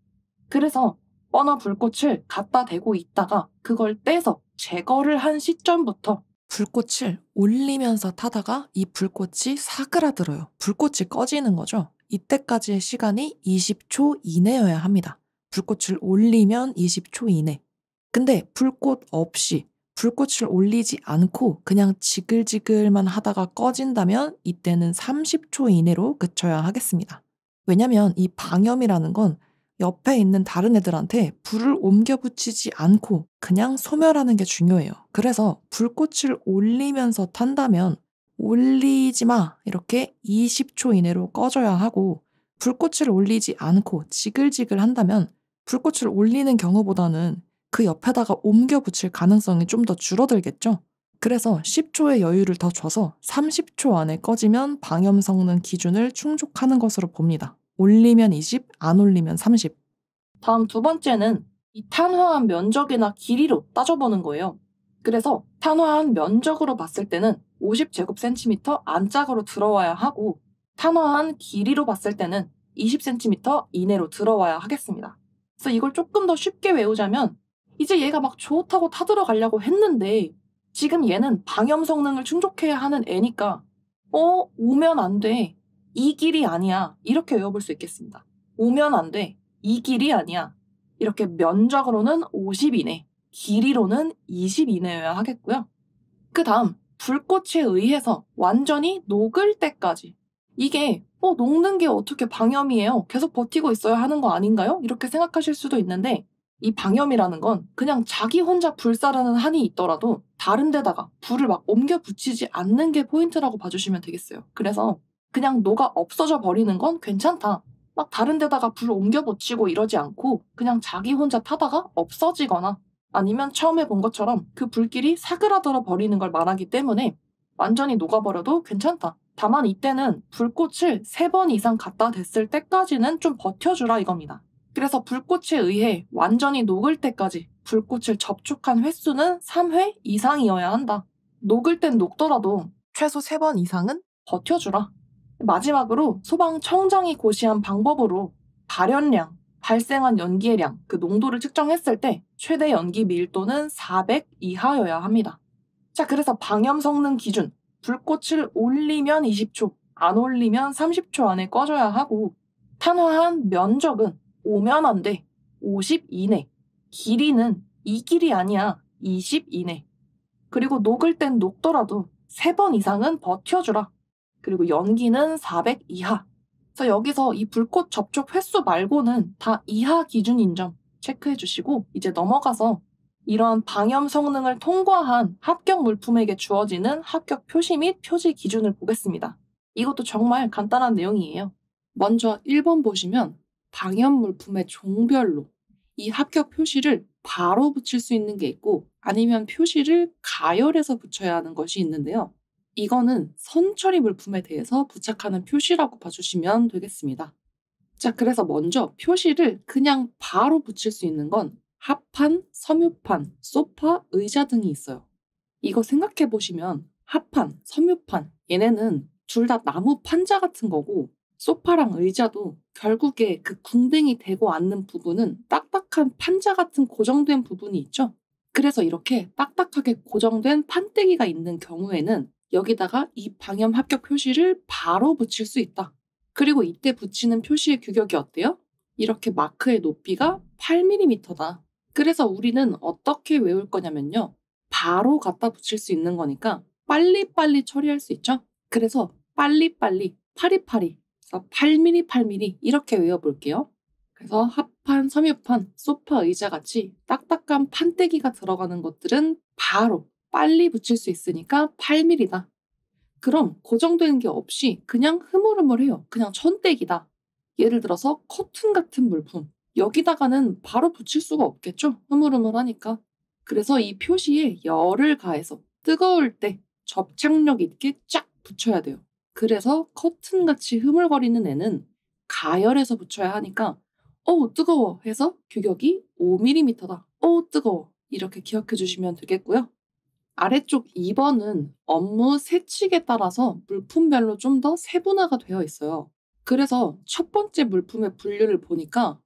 그래서 버너 불꽃을 갖다 대고 있다가 그걸 떼서 제거를 한 시점부터 불꽃을 올리면서 타다가 이 불꽃이 사그라들어요. 불꽃이 꺼지는 거죠. 이때까지의 시간이 20초 이내여야 합니다. 불꽃을 올리면 20초 이내. 근데 불꽃 없이 불꽃을 올리지 않고 그냥 지글지글만 하다가 꺼진다면 이때는 30초 이내로 그쳐야 하겠습니다. 왜냐면 이 방염이라는 건 옆에 있는 다른 애들한테 불을 옮겨 붙이지 않고 그냥 소멸하는 게 중요해요. 그래서 불꽃을 올리면서 탄다면 올리지 마 이렇게 20초 이내로 꺼져야 하고, 불꽃을 올리지 않고 지글지글 한다면 불꽃을 올리는 경우보다는 그 옆에다가 옮겨 붙일 가능성이 좀 더 줄어들겠죠. 그래서 10초의 여유를 더 줘서 30초 안에 꺼지면 방염 성능 기준을 충족하는 것으로 봅니다. 올리면 20, 안 올리면 30. 다음 두 번째는 이 탄화한 면적이나 길이로 따져보는 거예요. 그래서 탄화한 면적으로 봤을 때는 50제곱센티미터 안짝으로 들어와야 하고, 탄화한 길이로 봤을 때는 20cm 이내로 들어와야 하겠습니다. 그래서 이걸 조금 더 쉽게 외우자면, 이제 얘가 막 좋다고 타들어가려고 했는데 지금 얘는 방염 성능을 충족해야 하는 애니까 오면 안 돼, 이 길이 아니야, 이렇게 외워볼 수 있겠습니다. 오면 안 돼, 이 길이 아니야, 이렇게 면적으로는 50 이내, 길이로는 20 이내여야 하겠고요. 그 다음 불꽃에 의해서 완전히 녹을 때까지, 이게 녹는 게 어떻게 방염이에요? 계속 버티고 있어야 하는 거 아닌가요? 이렇게 생각하실 수도 있는데, 이 방염이라는 건 그냥 자기 혼자 불사르는 한이 있더라도 다른 데다가 불을 막 옮겨 붙이지 않는 게 포인트라고 봐주시면 되겠어요. 그래서 그냥 녹아 없어져 버리는 건 괜찮다, 막 다른 데다가 불 옮겨 붙이고 이러지 않고 그냥 자기 혼자 타다가 없어지거나 아니면 처음에 본 것처럼 그 불길이 사그라들어 버리는 걸 말하기 때문에 완전히 녹아버려도 괜찮다. 다만 이때는 불꽃을 3번 이상 갖다 댔을 때까지는 좀 버텨주라 이겁니다. 그래서 불꽃에 의해 완전히 녹을 때까지 불꽃을 접촉한 횟수는 3회 이상이어야 한다. 녹을 땐 녹더라도 최소 3번 이상은 버텨주라. 마지막으로 소방청장이 고시한 방법으로 발연량, 발생한 연기의 량, 그 농도를 측정했을 때 최대 연기 밀도는 400 이하여야 합니다. 자, 그래서 방염 성능 기준, 불꽃을 올리면 20초, 안 올리면 30초 안에 꺼져야 하고, 탄화한 면적은 오면 안 돼, 50 이내, 길이는 이 길이 아니야, 20 이내. 그리고 녹을 땐 녹더라도 3번 이상은 버텨주라. 그리고 연기는 400 이하. 그래서 여기서 이 불꽃 접촉 횟수 말고는 다 이하 기준인 점 체크해 주시고, 이제 넘어가서 이러한 방염 성능을 통과한 합격 물품에게 주어지는 합격 표시 및 표지 기준을 보겠습니다. 이것도 정말 간단한 내용이에요. 먼저 1번 보시면 방염 물품의 종별로 이 합격 표시를 바로 붙일 수 있는 게 있고, 아니면 표시를 가열해서 붙여야 하는 것이 있는데요. 이거는 선처리 물품에 대해서 부착하는 표시라고 봐주시면 되겠습니다. 자, 그래서 먼저 표시를 그냥 바로 붙일 수 있는 건 합판, 섬유판, 소파, 의자 등이 있어요. 이거 생각해 보시면 합판, 섬유판, 얘네는 둘 다 나무 판자 같은 거고, 소파랑 의자도 결국에 그 궁뎅이 대고 앉는 부분은 딱딱한 판자 같은 고정된 부분이 있죠. 그래서 이렇게 딱딱하게 고정된 판때기가 있는 경우에는 여기다가 이 방염 합격 표시를 바로 붙일 수 있다. 그리고 이때 붙이는 표시의 규격이 어때요? 이렇게 마크의 높이가 8mm다. 그래서 우리는 어떻게 외울 거냐면요. 바로 갖다 붙일 수 있는 거니까 빨리빨리 처리할 수 있죠? 그래서 빨리빨리, 파리파리, 그래서 8mm, 8mm 이렇게 외워볼게요. 그래서 합판, 섬유판, 소파, 의자 같이 딱딱한 판때기가 들어가는 것들은 바로 빨리 붙일 수 있으니까 8mm다. 그럼 고정되는 게 없이 그냥 흐물흐물해요. 그냥 천떼기다. 예를 들어서 커튼 같은 물품. 여기다가는 바로 붙일 수가 없겠죠? 흐물흐물하니까. 그래서 이 표시에 열을 가해서 뜨거울 때 접착력 있게 쫙 붙여야 돼요. 그래서 커튼같이 흐물거리는 애는 가열해서 붙여야 하니까 어우 뜨거워 해서 규격이 5mm다. 어우 뜨거워. 이렇게 기억해 주시면 되겠고요. 아래쪽 2번은 업무 세칙에 따라서 물품별로 좀 더 세분화가 되어 있어요. 그래서 첫 번째 물품의 분류를 보니까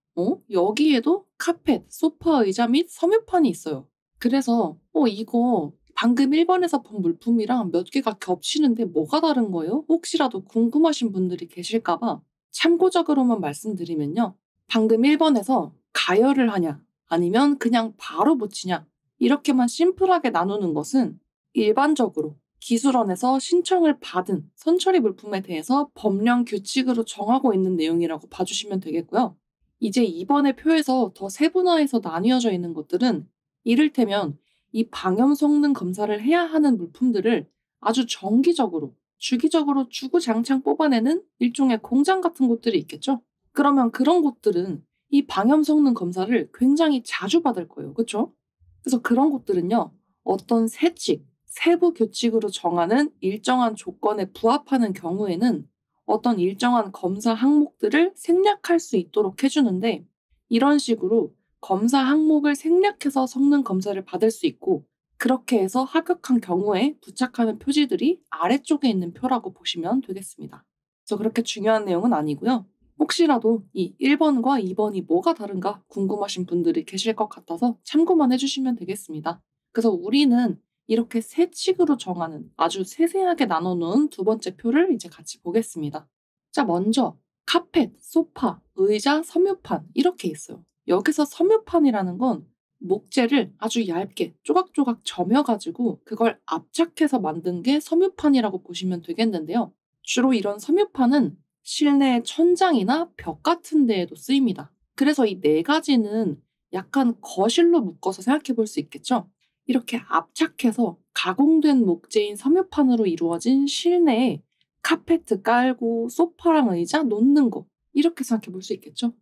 여기에도 카펫, 소파, 의자 및 섬유판이 있어요. 그래서 이거 방금 1번에서 본 물품이랑 몇 개가 겹치는데 뭐가 다른 거예요? 혹시라도 궁금하신 분들이 계실까 봐 참고적으로만 말씀드리면요. 방금 1번에서 가열을 하냐 아니면 그냥 바로 붙이냐 이렇게만 심플하게 나누는 것은 일반적으로 기술원에서 신청을 받은 선처리 물품에 대해서 법령 규칙으로 정하고 있는 내용이라고 봐주시면 되겠고요. 이제 이번의 표에서 더 세분화해서 나뉘어져 있는 것들은 이를테면 이 방염 성능 검사를 해야 하는 물품들을 아주 정기적으로, 주기적으로 주구장창 뽑아내는 일종의 공장 같은 곳들이 있겠죠? 그러면 그런 곳들은 이 방염 성능 검사를 굉장히 자주 받을 거예요. 그렇죠? 그래서 그런 곳들은요. 어떤 세칙, 세부 규칙으로 정하는 일정한 조건에 부합하는 경우에는 어떤 일정한 검사 항목들을 생략할 수 있도록 해주는데, 이런 식으로 검사 항목을 생략해서 성능 검사를 받을 수 있고, 그렇게 해서 합격한 경우에 부착하는 표지들이 아래쪽에 있는 표라고 보시면 되겠습니다. 그래서 그렇게 중요한 내용은 아니고요. 혹시라도 이 1번과 2번이 뭐가 다른가 궁금하신 분들이 계실 것 같아서 참고만 해주시면 되겠습니다. 그래서 우리는 이렇게 세 칙으로 정하는 아주 세세하게 나눠놓은 두 번째 표를 이제 같이 보겠습니다. 자, 먼저 카펫, 소파, 의자, 섬유판 이렇게 있어요. 여기서 섬유판이라는 건 목재를 아주 얇게 조각조각 점여가지고 그걸 압착해서 만든 게 섬유판이라고 보시면 되겠는데요. 주로 이런 섬유판은 실내 천장이나 벽 같은 데에도 쓰입니다. 그래서 이 네 가지는 약간 거실로 묶어서 생각해 볼 수 있겠죠? 이렇게 압착해서 가공된 목재인 섬유판으로 이루어진 실내에 카페트 깔고 소파랑 의자 놓는 거 이렇게 생각해 볼 수 있겠죠?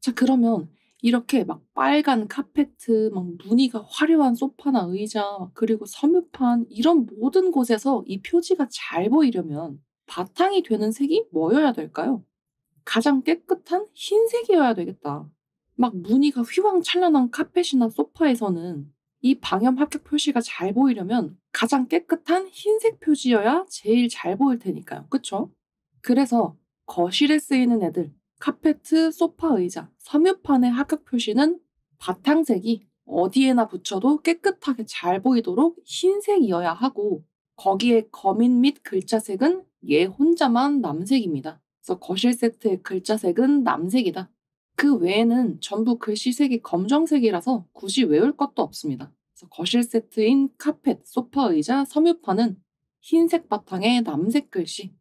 자, 그러면 이렇게 막 빨간 카페트, 막 무늬가 화려한 소파나 의자, 그리고 섬유판 이런 모든 곳에서 이 표지가 잘 보이려면 바탕이 되는 색이 뭐여야 될까요? 가장 깨끗한 흰색이어야 되겠다. 막 무늬가 휘황찬란한 카펫이나 소파에서는 이 방염 합격 표시가 잘 보이려면 가장 깨끗한 흰색 표지여야 제일 잘 보일 테니까요. 그쵸? 그래서 거실에 쓰이는 애들, 카페트, 소파, 의자, 섬유판의 합격 표시는 바탕색이 어디에나 붙여도 깨끗하게 잘 보이도록 흰색이어야 하고, 거기에 거민 및 글자색은 얘 혼자만 남색입니다. 그래서 거실 세트의 글자색은 남색이다. 그 외에는 전부 글씨색이 검정색이라서 굳이 외울 것도 없습니다. 그래서 거실 세트인 카펫, 소파, 의자, 섬유판은 흰색 바탕에 남색 글씨.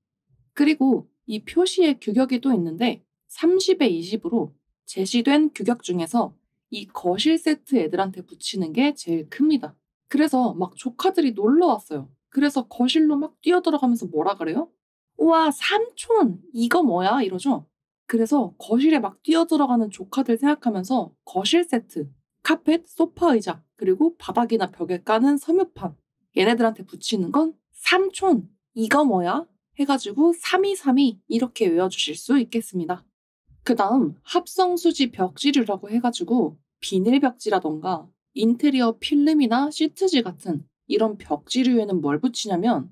그리고 이 표시의 규격이 또 있는데 30에 20으로 제시된 규격 중에서 이 거실 세트 애들한테 붙이는 게 제일 큽니다. 그래서 막 조카들이 놀러 왔어요. 그래서 거실로 막 뛰어들어가면서 뭐라 그래요? 우와, 삼촌, 이거 뭐야? 이러죠. 그래서 거실에 막 뛰어들어가는 조카들 생각하면서 거실 세트, 카펫, 소파 의자, 그리고 바닥이나 벽에 까는 섬유판, 얘네들한테 붙이는 건 삼촌, 이거 뭐야? 해가지고 3232 이렇게 외워주실 수 있겠습니다. 그 다음 합성수지 벽지류라고 해가지고 비닐 벽지라던가 인테리어 필름이나 시트지 같은 이런 벽지류에는 뭘 붙이냐면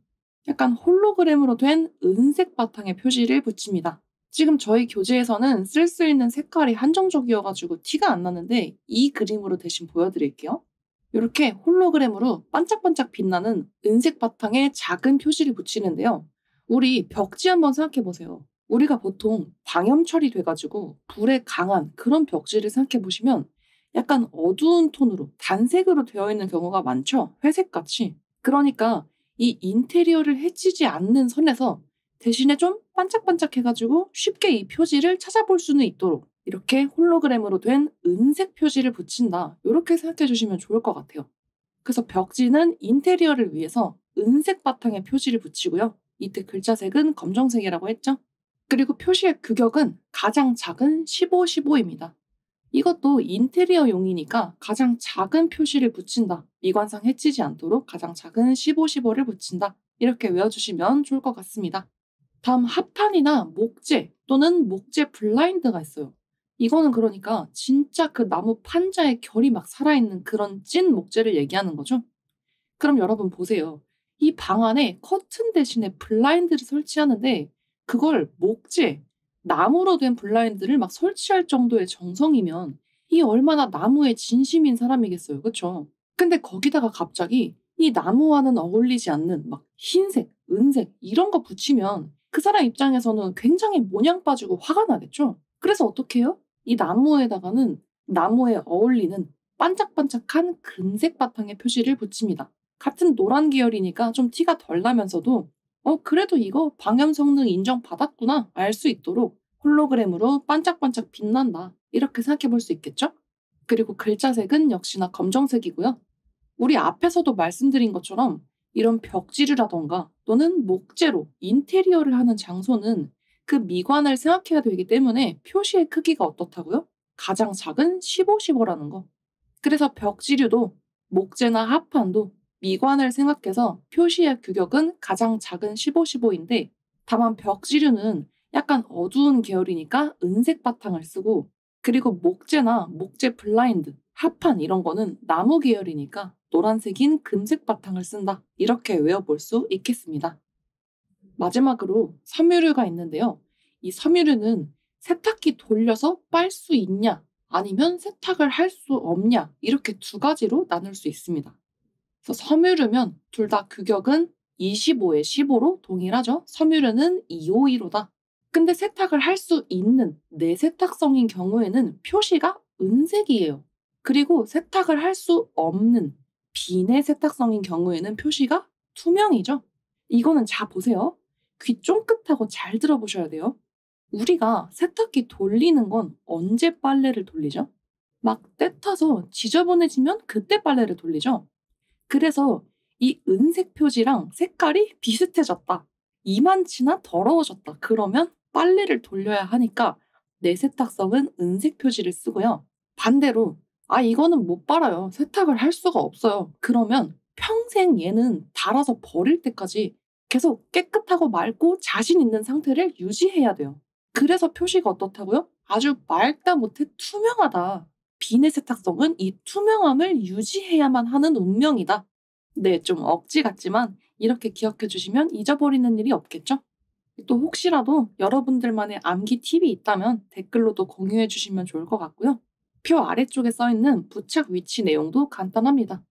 약간 홀로그램으로 된 은색 바탕의 표지를 붙입니다. 지금 저희 교재에서는 쓸 수 있는 색깔이 한정적이어가지고 티가 안 나는데 이 그림으로 대신 보여드릴게요. 이렇게 홀로그램으로 반짝반짝 빛나는 은색 바탕에 작은 표시를 붙이는데요. 우리 벽지 한번 생각해 보세요. 우리가 보통 방염 처리돼가지고 불에 강한 그런 벽지를 생각해 보시면 약간 어두운 톤으로 단색으로 되어 있는 경우가 많죠. 회색같이. 그러니까 이 인테리어를 해치지 않는 선에서 대신에 좀 반짝반짝해가지고 쉽게 이 표지를 찾아볼 수는 있도록 이렇게 홀로그램으로 된 은색 표지를 붙인다. 이렇게 생각해 주시면 좋을 것 같아요. 그래서 벽지는 인테리어를 위해서 은색 바탕에 표지를 붙이고요. 이때 글자색은 검정색이라고 했죠. 그리고 표시의 규격은 가장 작은 15, 15입니다. 이것도 인테리어용이니까 가장 작은 표시를 붙인다. 미관상 해치지 않도록 가장 작은 15, 15를 붙인다. 이렇게 외워주시면 좋을 것 같습니다. 다음 합판이나 목재 또는 목재 블라인드가 있어요. 이거는 그러니까 진짜 그 나무 판자의 결이 막 살아있는 그런 찐 목재를 얘기하는 거죠. 그럼 여러분 보세요. 이 방 안에 커튼 대신에 블라인드를 설치하는데 그걸 목재, 나무로 된 블라인드를 막 설치할 정도의 정성이면 이 얼마나 나무에 진심인 사람이겠어요. 그쵸? 근데 거기다가 갑자기 이 나무와는 어울리지 않는 막 흰색, 은색 이런 거 붙이면 그 사람 입장에서는 굉장히 모냥 빠지고 화가 나겠죠? 그래서 어떻게 해요? 이 나무에다가는 나무에 어울리는 반짝반짝한 금색 바탕의 표시를 붙입니다. 같은 노란 계열이니까 좀 티가 덜 나면서도 그래도 이거 방염 성능 인정받았구나 알 수 있도록 홀로그램으로 반짝반짝 빛난다. 이렇게 생각해 볼 수 있겠죠? 그리고 글자색은 역시나 검정색이고요. 우리 앞에서도 말씀드린 것처럼 이런 벽지류라던가 또는 목재로 인테리어를 하는 장소는 그 미관을 생각해야 되기 때문에 표시의 크기가 어떻다고요? 가장 작은 15, 15라는 거. 그래서 벽지류도 목재나 합판도 미관을 생각해서 표시의 규격은 가장 작은 15, 15인데 다만 벽지류는 약간 어두운 계열이니까 은색 바탕을 쓰고 그리고 목재나 목재 블라인드, 합판 이런 거는 나무 계열이니까 노란색인 금색 바탕을 쓴다. 이렇게 외워볼 수 있겠습니다. 마지막으로 섬유류가 있는데요. 이 섬유류는 세탁기 돌려서 빨 수 있냐 아니면 세탁을 할 수 없냐 이렇게 두 가지로 나눌 수 있습니다. 그래서 섬유류면 둘 다 규격은 25에 15로 동일하죠. 섬유류는 252로다. 근데 세탁을 할 수 있는 내세탁성인 경우에는 표시가 은색이에요. 그리고 세탁을 할 수 없는 비내세탁성인 경우에는 표시가 투명이죠. 이거는 자 보세요. 귀 쫑긋하고 잘 들어보셔야 돼요. 우리가 세탁기 돌리는 건 언제 빨래를 돌리죠? 막 때 타서 지저분해지면 그때 빨래를 돌리죠. 그래서 이 은색 표지랑 색깔이 비슷해졌다. 이만치나 더러워졌다. 그러면 빨래를 돌려야 하니까 내 세탁성은 은색 표지를 쓰고요. 반대로 이거는 못 빨아요. 세탁을 할 수가 없어요. 그러면 평생 얘는 닳아서 버릴 때까지 계속 깨끗하고 맑고 자신 있는 상태를 유지해야 돼요. 그래서 표시가 어떻다고요? 아주 맑다 못해 투명하다. 비내 세탁성은 이 투명함을 유지해야만 하는 운명이다. 네, 좀 억지 같지만 이렇게 기억해 주시면 잊어버리는 일이 없겠죠? 또 혹시라도 여러분들만의 암기 팁이 있다면 댓글로도 공유해 주시면 좋을 것 같고요. 표 아래쪽에 써 있는 부착 위치 내용도 간단합니다.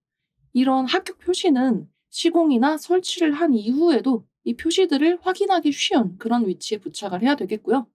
이런 합격 표시는 시공이나 설치를 한 이후에도 이 표시들을 확인하기 쉬운 그런 위치에 부착을 해야 되겠고요.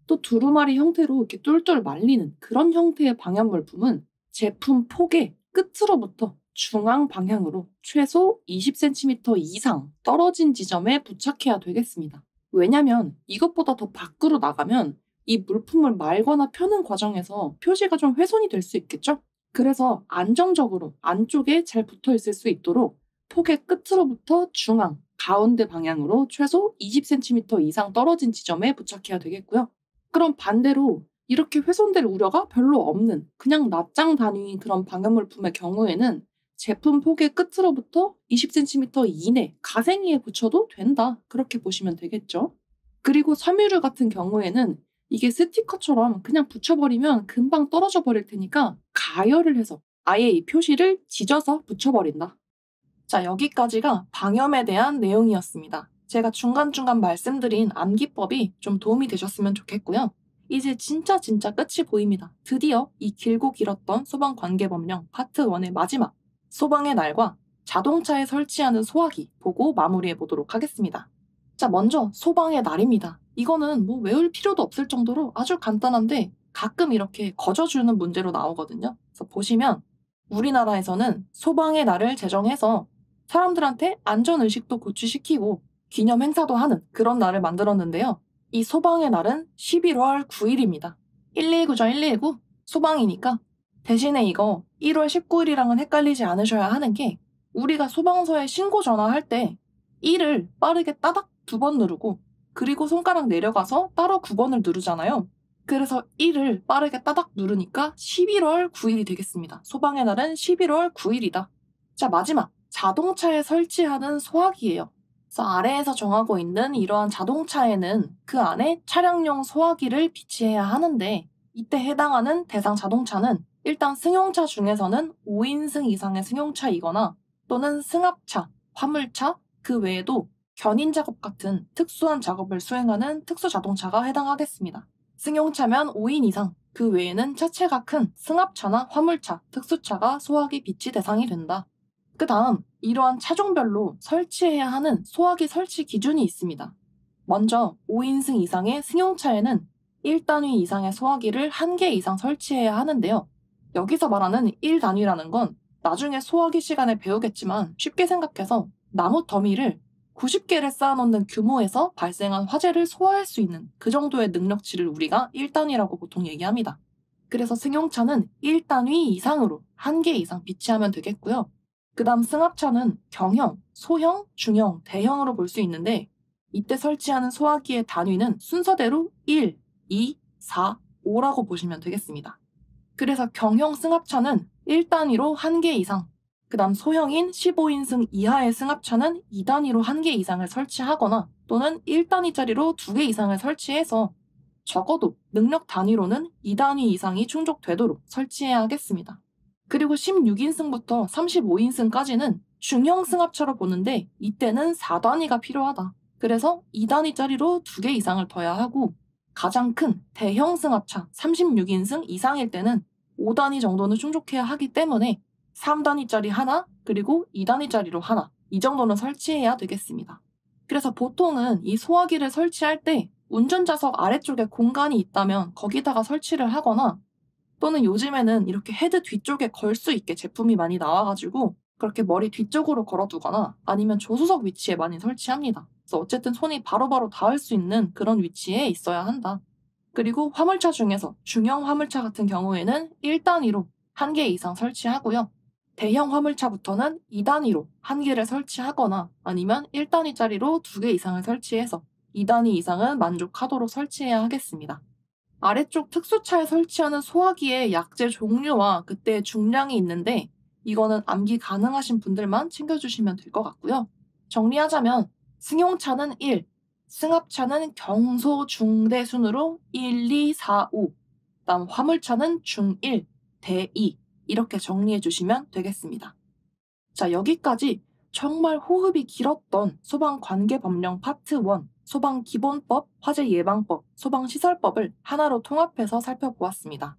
또 두루마리 형태로 이렇게 똘똘 말리는 그런 형태의 방염 물품은 제품 폭의 끝으로부터 중앙 방향으로 최소 20cm 이상 떨어진 지점에 부착해야 되겠습니다. 왜냐면 이것보다 더 밖으로 나가면 이 물품을 말거나 펴는 과정에서 표시가 좀 훼손이 될 수 있겠죠? 그래서 안정적으로 안쪽에 잘 붙어 있을 수 있도록 폭의 끝으로부터 중앙, 가운데 방향으로 최소 20cm 이상 떨어진 지점에 부착해야 되겠고요. 그럼 반대로 이렇게 훼손될 우려가 별로 없는 그냥 낱장 단위인 그런 방역물품의 경우에는 제품 폭의 끝으로부터 20cm 이내 가생이에 붙여도 된다. 그렇게 보시면 되겠죠. 그리고 섬유류 같은 경우에는 이게 스티커처럼 그냥 붙여버리면 금방 떨어져 버릴 테니까 가열을 해서 아예 이 표시를 지져서 붙여버린다. 자, 여기까지가 방염에 대한 내용이었습니다. 제가 중간중간 말씀드린 암기법이 좀 도움이 되셨으면 좋겠고요. 이제 진짜 끝이 보입니다. 드디어 이 길고 길었던 소방 관계법령 파트 1의 마지막 소방의 날과 자동차에 설치하는 소화기 보고 마무리해 보도록 하겠습니다. 자, 먼저 소방의 날입니다. 이거는 뭐 외울 필요도 없을 정도로 아주 간단한데 가끔 이렇게 거저주는 문제로 나오거든요. 그래서 보시면 우리나라에서는 소방의 날을 제정해서 사람들한테 안전의식도 고취시키고 기념 행사도 하는 그런 날을 만들었는데요. 이 소방의 날은 11월 9일입니다. 119죠, 119. 소방이니까. 대신에 이거 1월 19일이랑은 헷갈리지 않으셔야 하는 게 우리가 소방서에 신고 전화할 때 1을 빠르게 따닥 2번 누르고 그리고 손가락 내려가서 따로 9번을 누르잖아요. 그래서 1을 빠르게 따닥 누르니까 11월 9일이 되겠습니다. 소방의 날은 11월 9일이다. 자, 마지막. 자동차에 설치하는 소화기예요. 그래서 아래에서 정하고 있는 이러한 자동차에는 그 안에 차량용 소화기를 비치해야 하는데 이때 해당하는 대상 자동차는 일단 승용차 중에서는 5인승 이상의 승용차이거나 또는 승합차, 화물차, 그 외에도 견인 작업 같은 특수한 작업을 수행하는 특수 자동차가 해당하겠습니다. 승용차면 5인 이상, 그 외에는 차체가 큰 승합차나 화물차, 특수차가 소화기 비치 대상이 된다. 그 다음 이러한 차종별로 설치해야 하는 소화기 설치 기준이 있습니다. 먼저 5인승 이상의 승용차에는 1단위 이상의 소화기를 1개 이상 설치해야 하는데요. 여기서 말하는 1단위라는 건 나중에 소화기 시간에 배우겠지만 쉽게 생각해서 나무 더미를 90개를 쌓아놓는 규모에서 발생한 화재를 소화할 수 있는 그 정도의 능력치를 우리가 1단위라고 보통 얘기합니다. 그래서 승용차는 1단위 이상으로 1개 이상 비치하면 되겠고요. 그 다음 승합차는 경형, 소형, 중형, 대형으로 볼 수 있는데 이때 설치하는 소화기의 단위는 순서대로 1, 2, 4, 5라고 보시면 되겠습니다. 그래서 경형 승합차는 1단위로 1개 이상, 그 다음 소형인 15인승 이하의 승합차는 2단위로 1개 이상을 설치하거나 또는 1단위짜리로 2개 이상을 설치해서 적어도 능력 단위로는 2단위 이상이 충족되도록 설치해야 하겠습니다. 그리고 16인승부터 35인승까지는 중형 승합차로 보는데 이때는 4단위가 필요하다. 그래서 2단위짜리로 2개 이상을 더야 하고 가장 큰 대형 승합차 36인승 이상일 때는 5단위 정도는 충족해야 하기 때문에 3단위짜리 하나 그리고 2단위짜리로 하나 이 정도는 설치해야 되겠습니다. 그래서 보통은 이 소화기를 설치할 때 운전자석 아래쪽에 공간이 있다면 거기다가 설치를 하거나 또는 요즘에는 이렇게 헤드 뒤쪽에 걸 수 있게 제품이 많이 나와가지고 그렇게 머리 뒤쪽으로 걸어두거나 아니면 조수석 위치에 많이 설치합니다. 그래서 어쨌든 손이 바로바로 닿을 수 있는 그런 위치에 있어야 한다. 그리고 화물차 중에서 중형 화물차 같은 경우에는 1단위로 1개 이상 설치하고요. 대형 화물차부터는 2단위로 1개를 설치하거나 아니면 1단위짜리로 2개 이상을 설치해서 2단위 이상은 만족하도록 설치해야 하겠습니다. 아래쪽 특수차에 설치하는 소화기의 약재 종류와 그때의 중량이 있는데 이거는 암기 가능하신 분들만 챙겨주시면 될 것 같고요. 정리하자면 승용차는 1, 승합차는 경소 중대 순으로 1, 2, 4, 5 다음 화물차는 중1, 대2 이렇게 정리해 주시면 되겠습니다. 자, 여기까지 정말 호흡이 길었던 소방관계법령 파트 1, 소방기본법, 화재예방법, 소방시설법을 하나로 통합해서 살펴보았습니다.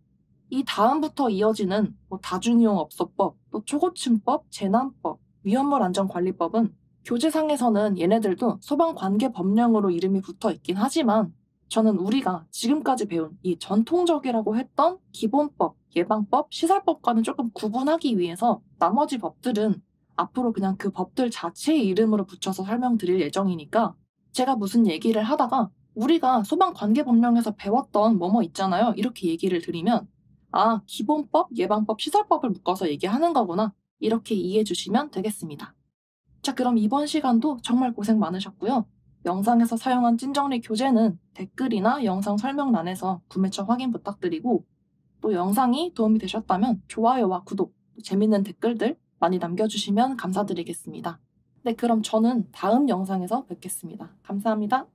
이 다음부터 이어지는 다중이용업소법, 또 초고층법, 재난법, 위험물안전관리법은 교재상에서는 얘네들도 소방관계법령으로 이름이 붙어 있긴 하지만 저는 우리가 지금까지 배운 이 전통적이라고 했던 기본법, 예방법, 시설법과는 조금 구분하기 위해서 나머지 법들은 앞으로 그냥 그 법들 자체의 이름으로 붙여서 설명드릴 예정이니까 제가 무슨 얘기를 하다가 우리가 소방관계법령에서 배웠던 뭐뭐 있잖아요. 이렇게 얘기를 드리면 아, 기본법, 예방법, 시설법을 묶어서 얘기하는 거구나. 이렇게 이해해 주시면 되겠습니다. 자, 그럼 이번 시간도 정말 고생 많으셨고요. 영상에서 사용한 찐정리 교재는 댓글이나 영상 설명란에서 구매처 확인 부탁드리고 또 영상이 도움이 되셨다면 좋아요와 구독, 또 재밌는 댓글들 많이 남겨주시면 감사드리겠습니다. 네, 그럼 저는 다음 영상에서 뵙겠습니다. 감사합니다.